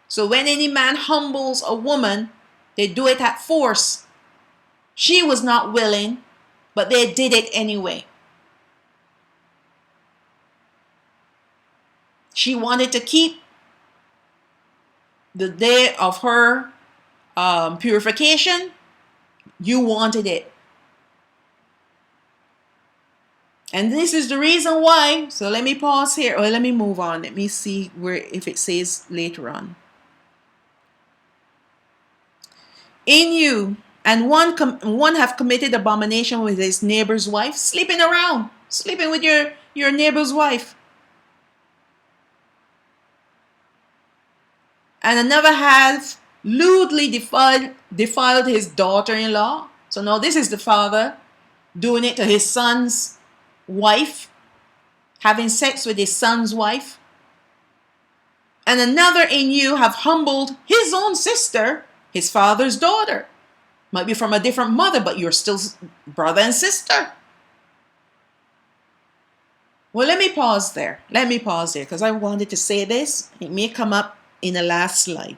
So when any man humbles a woman, they do it at force. She was not willing, but they did it anyway. She wanted to keep the day of her purification. You wanted it. And this is the reason why. So let me pause here, or let me move on. Let me see where, if it says later on. In you, and one have committed abomination with his neighbor's wife, sleeping around, sleeping with your neighbor's wife. And another has lewdly defiled his daughter-in-law. So now this is the father doing it to his son's wife, having sex with his son's wife. And another in you have humbled his own sister, his father's daughter. Might be from a different mother, but you're still brother and sister. Well, let me pause there. Because I wanted to say this. It may come up in the last slide.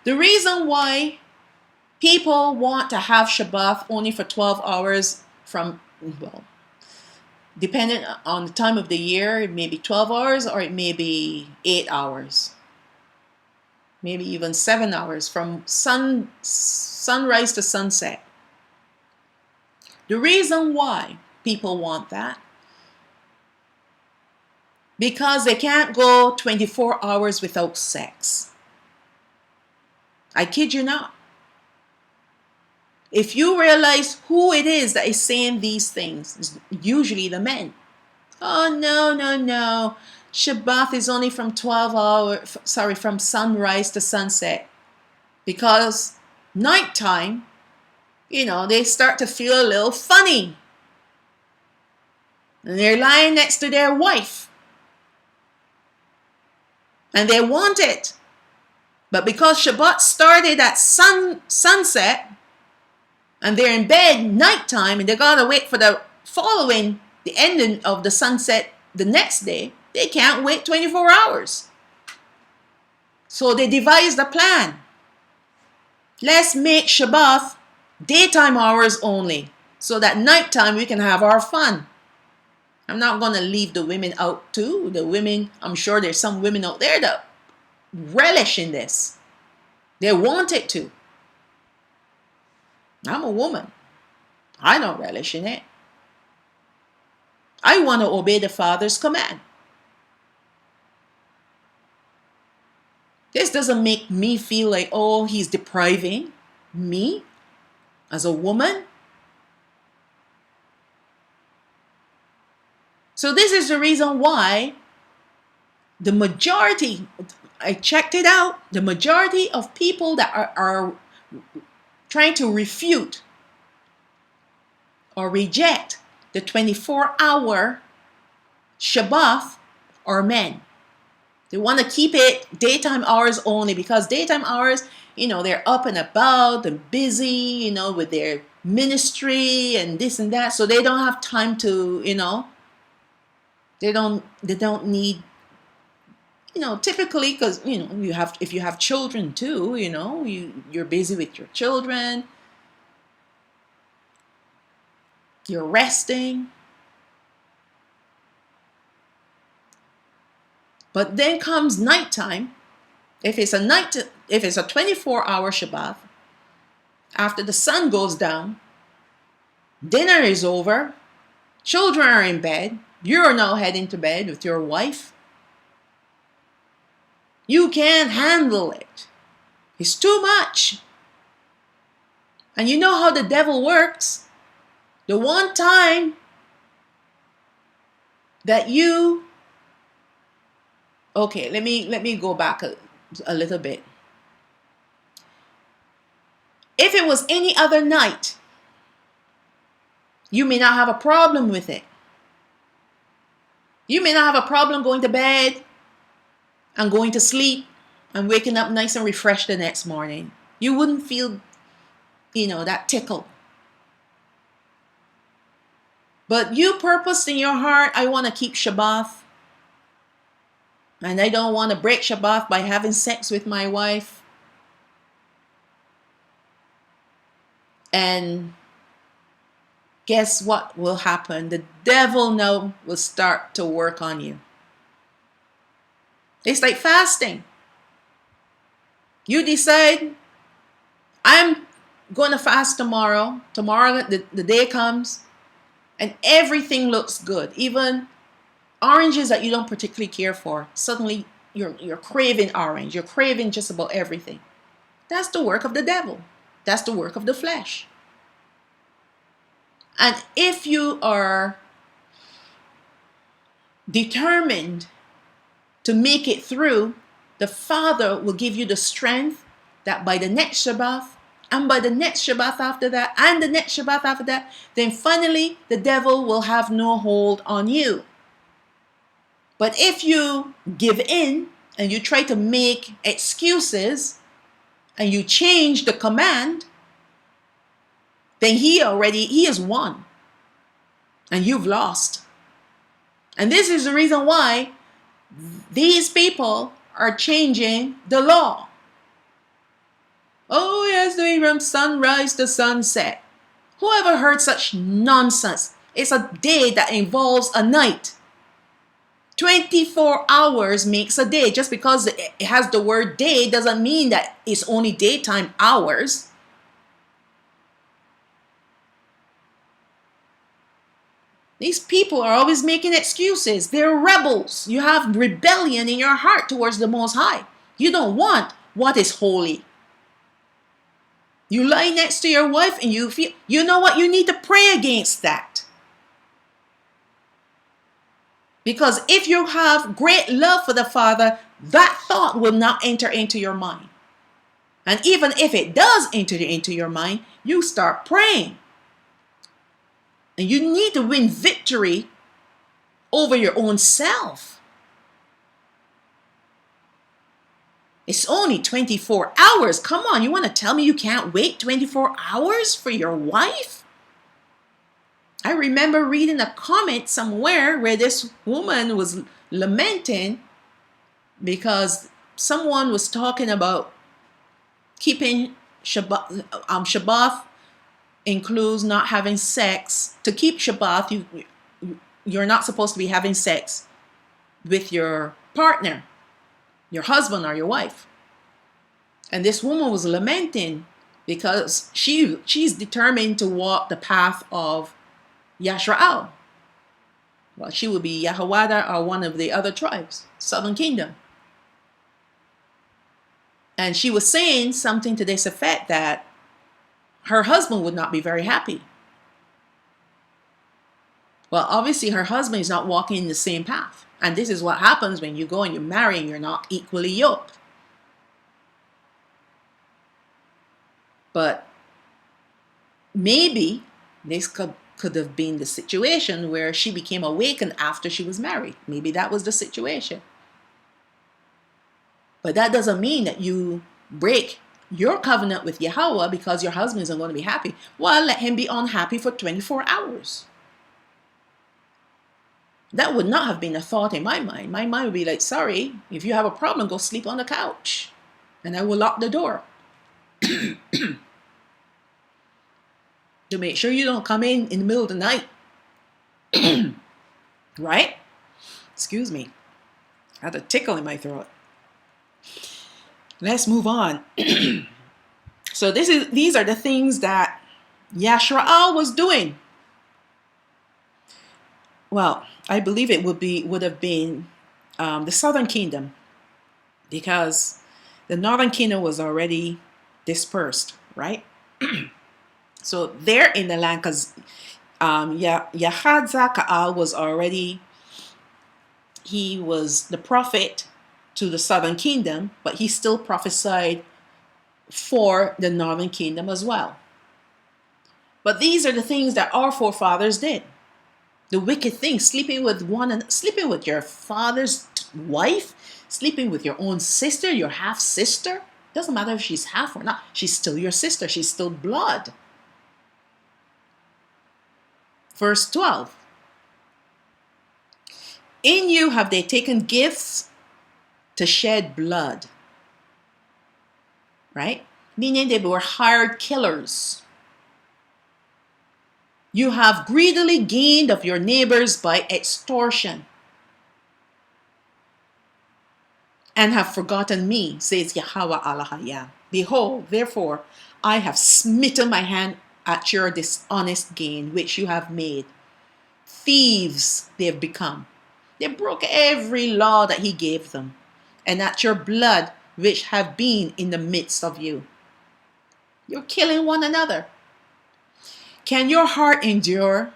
The reason why people want to have Shabath only for 12 hours from, well, depending on the time of the year, it may be 12 hours or it may be 8 hours. Maybe even 7 hours from sunrise to sunset. The reason why people want that, because they can't go 24 hours without sex. I kid you not. If you realize who it is that is saying these things, it's usually the men. Oh, no. Shabath is only from from sunrise to sunset. Because nighttime, they start to feel a little funny. And they're lying next to their wife. And they want it. But because Shabbat started at sunset, and they're in bed nighttime, and they gotta wait for the ending of the sunset the next day, they can't wait 24 hours. So they devised a plan. Let's make Shabbat daytime hours only, so that nighttime we can have our fun. I'm not going to leave the women out too. The women, I'm sure there's some women out there that relish in this. They want it to. I'm a woman. I don't relish in it. I want to obey the Father's command. This doesn't make me feel like, oh, he's depriving me as a woman. So this is the reason why the majority, I checked it out, the majority of people that are trying to refute or reject the 24-hour Shabath are men. They want to keep it daytime hours only, because daytime hours, they're up and about and busy, with their ministry and this and that. So they don't have time to, they don't need, typically, because if you have children too, you're busy with your children, you're resting. But then comes nighttime. If it's a 24-hour Shabbat, after the sun goes down, dinner is over, children are in bed, you're now heading to bed with your wife. You can't handle it. It's too much. And you know how the devil works. The one time that okay, let me go back a little bit. If it was any other night, you may not have a problem with it. You may not have a problem going to bed and going to sleep and waking up nice and refreshed the next morning. You wouldn't feel, that tickle. But you purposed in your heart, I want to keep Shabath. And I don't want to break Shabath by having sex with my wife. And guess what will happen? The devil now will start to work on you. It's like fasting. You decide, I'm going to fast tomorrow. Tomorrow the day comes and everything looks good. Even oranges that you don't particularly care for, suddenly you're craving orange. You're craving just about everything. That's the work of the devil. That's the work of the flesh. And if you are determined to make it through, the Father will give you the strength that by the next Shabbath, and by the next Shabbath after that, and the next Shabbath after that, then finally the devil will have no hold on you. But if you give in and you try to make excuses and you change the command, then he has won and you've lost. And this is the reason why these people are changing the law. Oh yes, doing from sunrise to sunset. Who ever heard such nonsense? It's a day that involves a night. 24 hours makes a day. Just because it has the word day doesn't mean that it's only daytime hours. These people are always making excuses. They're rebels. You have rebellion in your heart towards the Most High. You don't want what is holy. You lie next to your wife and you feel, you know what? You need to pray against that. Because if you have great love for the Father, that thought will not enter into your mind. And even if it does enter into your mind, you start praying. And you need to win victory over your own self. It's only 24 hours. Come on, you want to tell me you can't wait 24 hours for your wife? I remember reading a comment somewhere where this woman was lamenting because someone was talking about keeping Shabbath. Shabbath includes not having sex. To keep Shabbath, you're not supposed to be having sex with your partner, your husband or your wife. And this woman was lamenting because she's determined to walk the path of Yashrael. Well, she would be Yahawah or one of the other tribes, Southern Kingdom. And she was saying something to this effect that her husband would not be very happy. Well, obviously her husband is not walking in the same path. And this is what happens when you go and you marry and you're not equally yoked. But maybe this could have been the situation where she became awakened after she was married. Maybe that was the situation. But that doesn't mean that you break your covenant with Yahawah because your husband isn't going to be happy. Well, let him be unhappy for 24 hours. That would not have been a thought in my mind. My mind would be like, sorry, if you have a problem, go sleep on the couch. And I will lock the door to make sure you don't come in the middle of the night. Right? Excuse me. I had a tickle in my throat. Let's move on. So these are the things that Yashraal was doing. Well, I believe it would have been the southern kingdom, because the northern kingdom was already dispersed, right? So they're in the land, because Yatsachaq was already, he was the prophet to the southern kingdom, but he still prophesied for the northern kingdom as well. But these are the things that our forefathers did. The wicked things, sleeping with your father's wife, sleeping with your own sister, your half sister. Doesn't matter if she's half or not. She's still your sister. She's still blood. Verse 12. In you have they taken gifts to shed blood. Right? Meaning they were hired killers. You have greedily gained of your neighbors by extortion, and have forgotten me, says Yahawah Alahayah. Behold, therefore, I have smitten my hand at your dishonest gain, which you have made. Thieves they have become. They broke every law that he gave them, and at your blood, which have been in the midst of you. You're killing one another. Can your heart endure,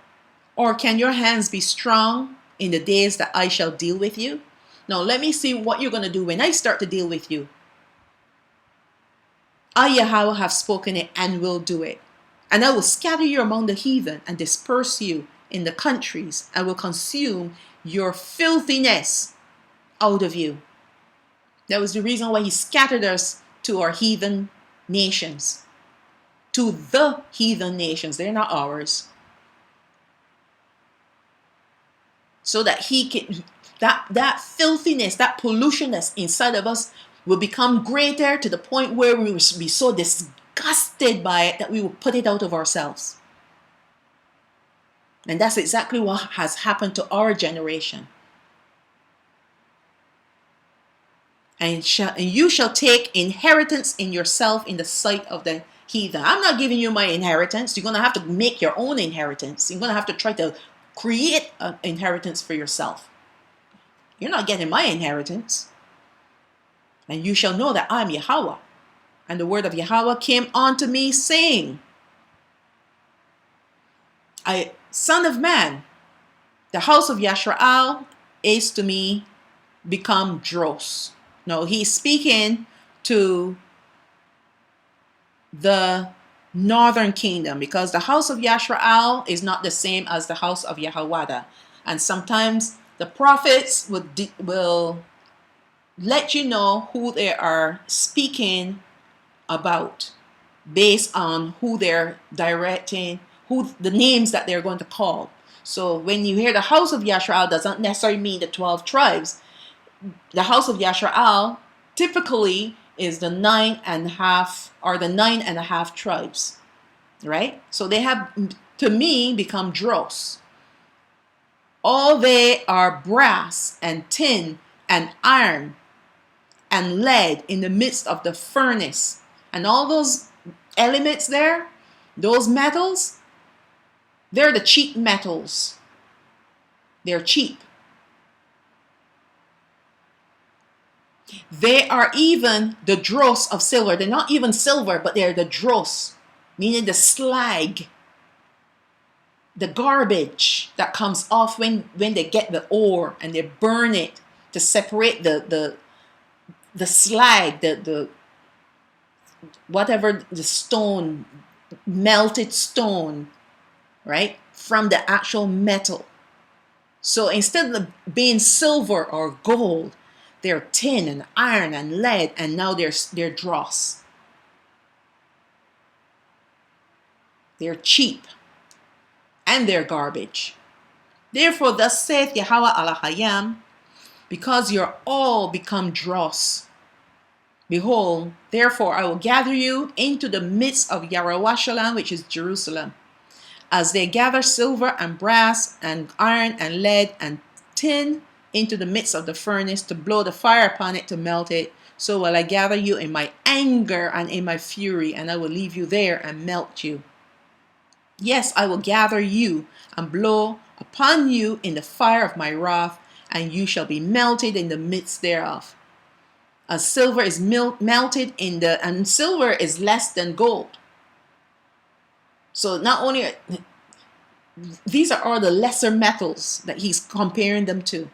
or can your hands be strong in the days that I shall deal with you? Now let me see what you're going to do when I start to deal with you. I, Yahawah, have spoken it and will do it. And I will scatter you among the heathen and disperse you in the countries. I will consume your filthiness out of you. That was the reason why he scattered us to our heathen nations. To the heathen nations. They're not ours. So that he can, that filthiness, that pollutionness inside of us will become greater to the point where we will be so disgusted by it that we will put it out of ourselves. And that's exactly what has happened to our generation. And you shall take inheritance in yourself in the sight of the heathen. I'm not giving you my inheritance. You're going to have to make your own inheritance. You're going to have to try to create an inheritance for yourself. You're not getting my inheritance. And you shall know that I'm Yahawah. And the word of Yahawah came unto me, saying, Son of man, the house of Yashraal is to me become dross. No, he's speaking to the northern kingdom, because the house of Yashraal is not the same as the house of Yahawah. And sometimes the prophets will let you know who they are speaking about based on who they're directing, who the names that they're going to call. So when you hear the house of Yashraal, doesn't necessarily mean the 12 tribes. The house of Yashraal typically is the 9.5 tribes, right? So they have, to me, become dross. All they are brass and tin and iron and lead in the midst of the furnace. And all those elements there, those metals, they're the cheap metals. They're cheap. They are even the dross of silver. They're not even silver, but they're the dross, meaning the slag, the garbage that comes off when they get the ore and they burn it to separate the slag, the whatever, the stone, melted stone, right, from the actual metal. So instead of being silver or gold, they're tin and iron and lead, and now they're dross. They're cheap and they're garbage. Therefore, thus saith Yahawah Alahayam, because you're all become dross. Behold, therefore I will gather you into the midst of Yarowashalam, which is Jerusalem, as they gather silver and brass and iron and lead and tin into the midst of the furnace to blow the fire upon it to melt it. So will I gather you in my anger and in my fury, and I will leave you there and melt you. Yes, I will gather you and blow upon you in the fire of my wrath, and you shall be melted in the midst thereof. As silver is melted in the, and silver is less than gold. So not only these are all the lesser metals that he's comparing them to.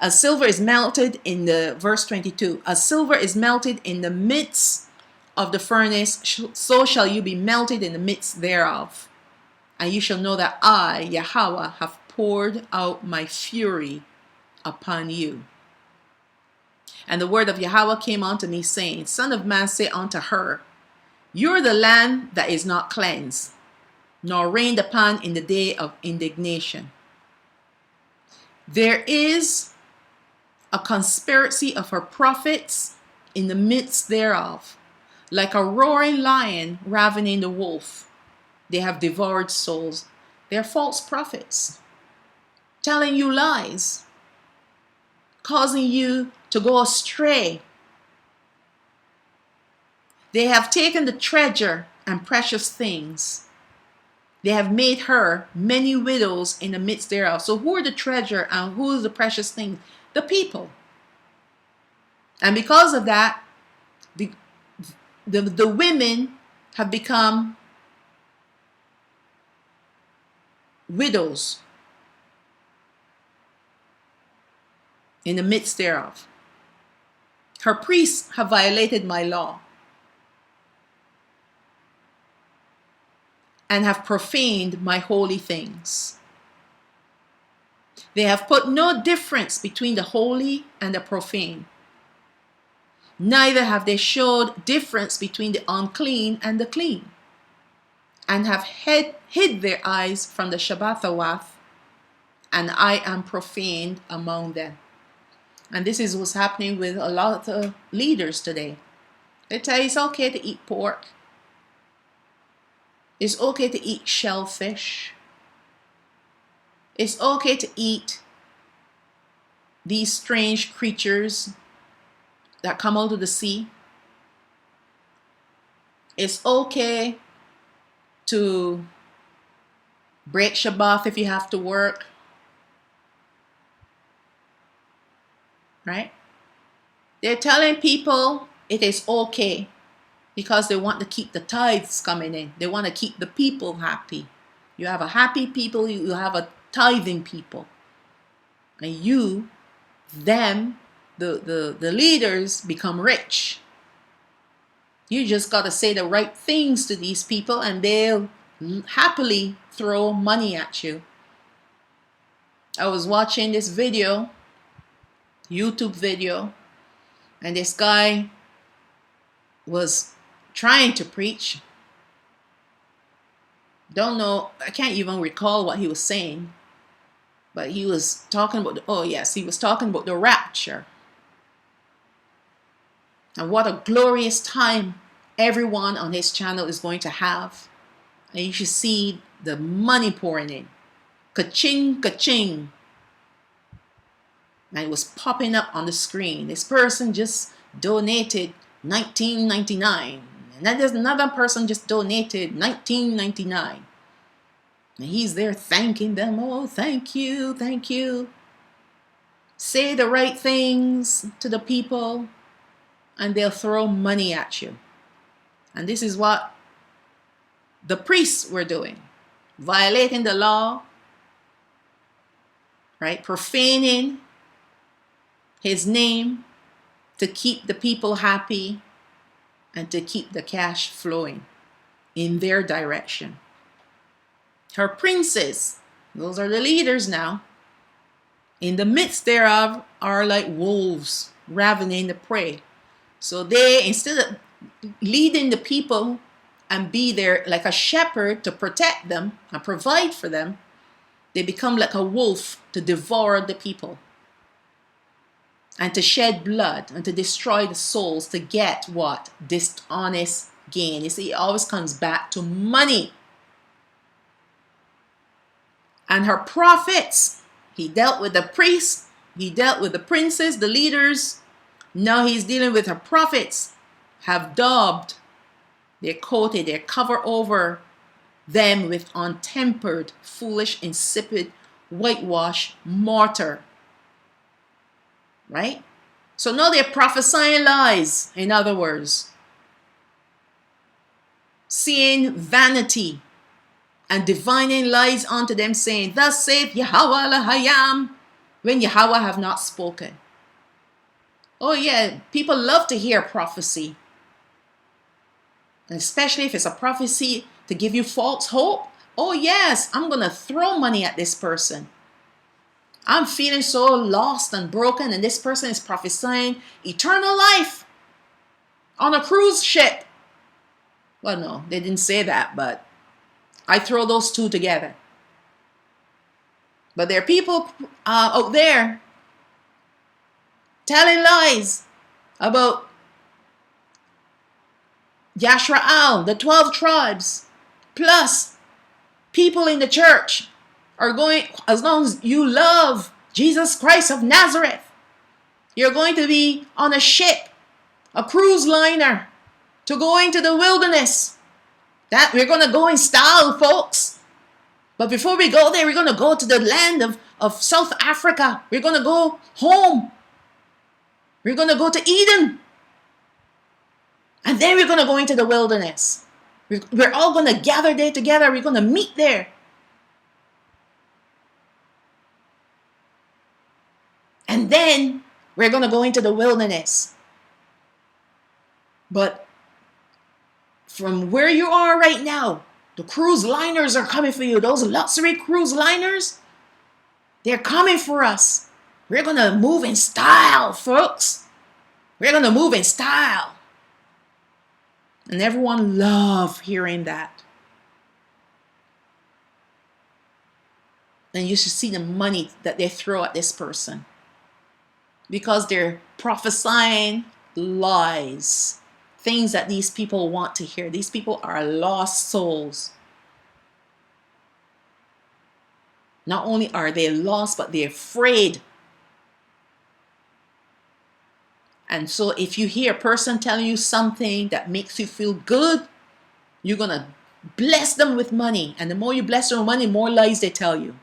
As silver is melted in the verse 22, as silver is melted in the midst of the furnace, so shall you be melted in the midst thereof. And you shall know that I, Yahawah, have poured out my fury upon you. And the word of Yahawah came unto me, saying, Son of man, say unto her, you are the land that is not cleansed, nor rained upon in the day of indignation. There is a conspiracy of her prophets in the midst thereof, like a roaring lion ravening the wolf. They have devoured souls. They're false prophets, telling you lies, causing you to go astray. They have taken the treasure and precious things. They have made her many widows in the midst thereof. So who are the treasure and who is the precious thing? The people. And because of that, the women have become widows in the midst thereof. Her priests have violated my law and have profaned my holy things. They have put no difference between the holy and the profane. Neither have they showed difference between the unclean and the clean, and have hid their eyes from the Shabath, and I am profaned among them. And this is what's happening with a lot of leaders today. They tell you it's okay to eat pork. It's okay to eat shellfish. It's okay to eat these strange creatures that come out of the sea. It's okay to break Shabath if you have to work. Right? They're telling people it is okay because they want to keep the tithes coming in. They want to keep the people happy. You have a happy people, you have a tithing people. And you, them, the leaders become rich. You just got to say the right things to these people and they'll happily throw money at you. I was watching this video, YouTube video, and this guy was trying to preach. Don't know, I can't even recall what he was saying, but he was talking about, he was talking about the rapture. And what a glorious time everyone on his channel is going to have. And you should see the money pouring in. Ka-ching, ka-ching. And it was popping up on the screen. This person just donated $19.99. And then there's another person just donated $19.99. And he's there thanking them. Oh, thank you, thank you. Say the right things to the people and they'll throw money at you. And this is what the priests were doing. Violating the law, right? Profaning his name to keep the people happy and to keep the cash flowing in their direction. Her princes, those are the leaders now, in the midst thereof are like wolves ravening the prey. So they, instead of leading the people and be there like a shepherd to protect them and provide for them, They become like a wolf to devour the people and to shed blood and to destroy the souls to get what? Dishonest gain. You see, it always comes back to money. And her prophets, he dealt with the priests, he dealt with the princes, the leaders. Now he's dealing with her prophets, have daubed, they're coated, they're covered over them with untempered, foolish, insipid, whitewash mortar. Right? So now they're prophesying lies, in other words. Seeing vanity and divining lies unto them, saying, Thus saith Yahawah lahayam, when Yahawah have not spoken. Oh yeah, people love to hear prophecy. And especially if it's a prophecy to give you false hope. Oh yes, I'm going to throw money at this person. I'm feeling so lost and broken, and this person is prophesying eternal life on a cruise ship. Well, no, they didn't say that, but I throw those two together. But there are people out there telling lies about Yashraal, the 12 tribes, plus people in the church are going, as long as you love Jesus Christ of Nazareth, you're going to be on a ship, a cruise liner, to go into the wilderness. That we're going to go in style, folks. But before we go there, we're going to go to the land of South Africa. We're going to go home. We're going to go to Eden. And then we're going to go into the wilderness. We're all going to gather there together. We're going to meet there. And then we're going to go into the wilderness. But from where you are right now, the cruise liners are coming for you. Those luxury cruise liners, they're coming for us. We're going to move in style, folks. We're going to move in style. And everyone loves hearing that. And you should see the money that they throw at this person. Because they're prophesying lies. Things that these people want to hear. These people are lost souls. Not only are they lost, but they're afraid. And so if you hear a person telling you something that makes you feel good, you're going to bless them with money. And the more you bless them with money, the more lies they tell you.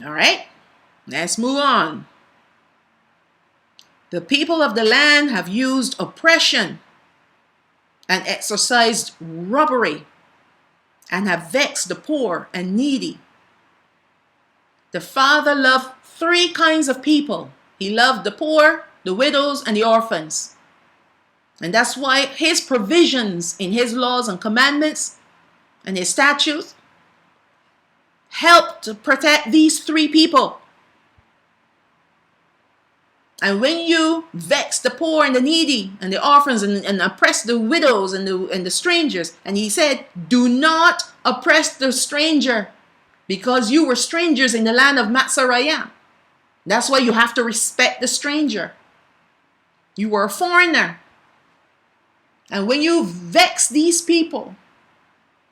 All right, let's move on. The people of the land have used oppression and exercised robbery and have vexed the poor and needy. The Father loved three kinds of people. He loved the poor, the widows, and the orphans. And that's why his provisions in his laws and commandments and his statutes help to protect these three people. And when you vex the poor and the needy and the orphans and oppress the widows and the strangers, and he said, do not oppress the stranger, because you were strangers in the land of Matzarayah. That's why you have to respect the stranger. You were a foreigner. And when you vex these people,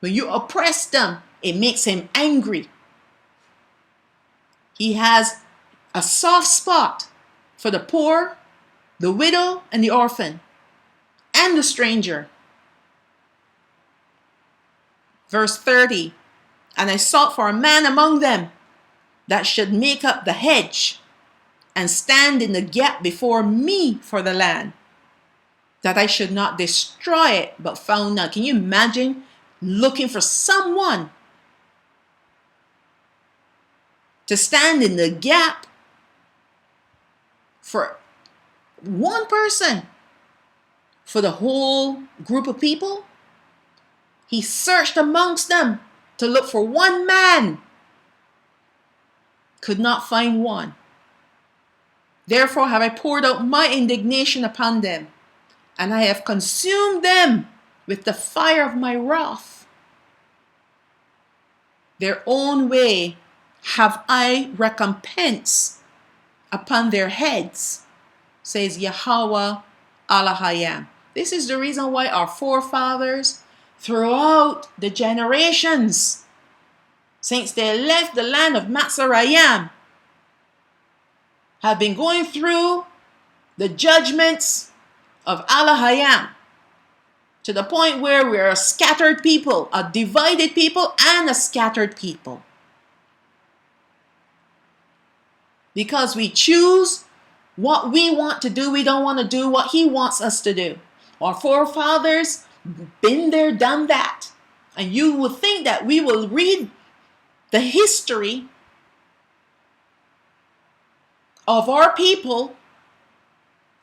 when you oppress them, it makes him angry. He has a soft spot for the poor, the widow, and the orphan, and the stranger. Verse 30, and I sought for a man among them that should make up the hedge and stand in the gap before me for the land, that I should not destroy it, but found none. Can you imagine looking for someone to stand in the gap for one person for the whole group of people? He searched amongst them to look for one man, could not find one. Therefore have I poured out my indignation upon them, and I have consumed them with the fire of my wrath. their own way have I recompense upon their heads, says Yahawah Alahayam. This is the reason why our forefathers, throughout the generations, since they left the land of Matzarayam, have been going through the judgments of Alahayam, to the point where we're a scattered people, a divided people, and a scattered people. Because we choose what we want to do. We don't want to do what he wants us to do. Our forefathers been there, done that. And you would think that we will read the history of our people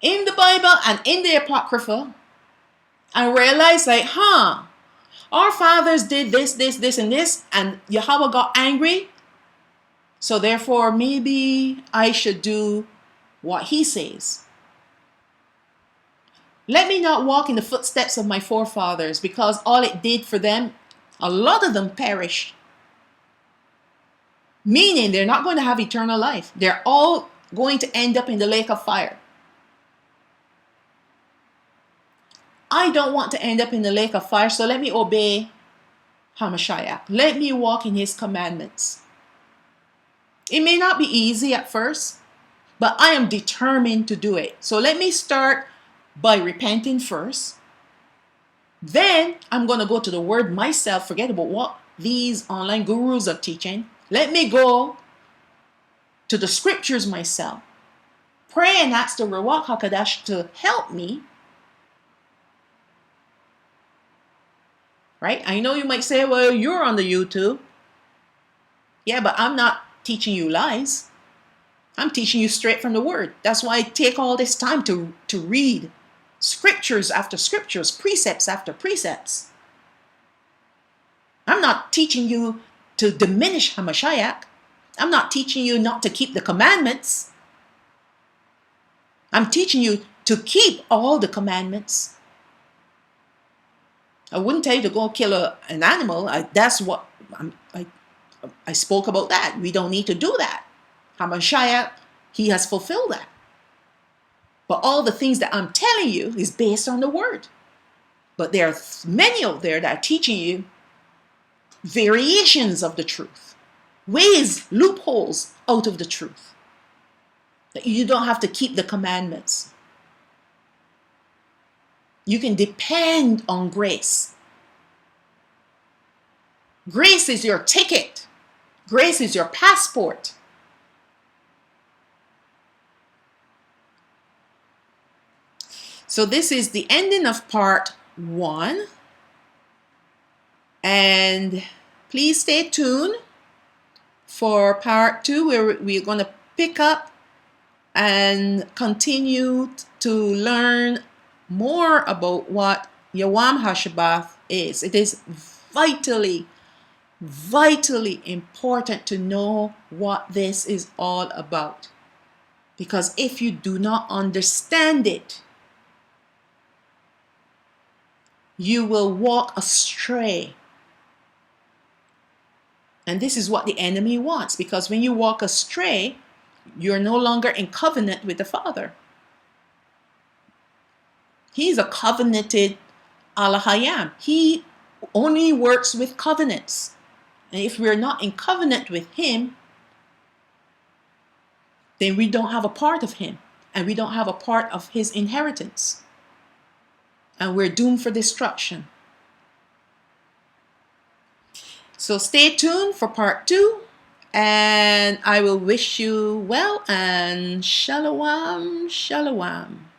in the Bible and in the Apocrypha and realize like, our fathers did this, this, this, and this, and Yahawah got angry. So therefore, maybe I should do what he says. Let me not walk in the footsteps of my forefathers, because all it did for them, a lot of them perished. Meaning they're not going to have eternal life. They're all going to end up in the lake of fire. I don't want to end up in the lake of fire, so let me obey Hamashiach. Let me walk in his commandments. It may not be easy at first, but I am determined to do it. So let me start by repenting first. Then I'm going to go to the word myself, forget about what these online gurus are teaching. Let me go to the scriptures myself. Pray and ask the Ruach HaKodesh to help me. Right? I know you might say, well, you're on the YouTube. Yeah, but I'm not teaching you lies. I'm teaching you straight from the word. That's why I take all this time to read scriptures after scriptures, precepts after precepts. I'm not teaching you to diminish Hamashiach. I'm not teaching you not to keep the commandments. I'm teaching you to keep all the commandments. I wouldn't tell you to go kill an animal. I spoke about that. We don't need to do that. Hamashiach, he has fulfilled that. But all the things that I'm telling you is based on the word. But there are many out there that are teaching you variations of the truth, ways, loopholes out of the truth, that you don't have to keep the commandments. You can depend on grace. Grace is your ticket. Grace is your passport. So this is the ending of part 1. And please stay tuned for part 2, where we're going to pick up and continue to learn more about what Yawam Hashabath is. It is vitally important to know what this is all about. Because if you do not understand it, you will walk astray. And this is what the enemy wants, because when you walk astray, you're no longer in covenant with the Father. He's a covenanted Alahayam. He only works with covenants. And if we're not in covenant with him, then we don't have a part of him. And we don't have a part of his inheritance. And we're doomed for destruction. So stay tuned for part 2. And I will wish you well, and shalom, shalom.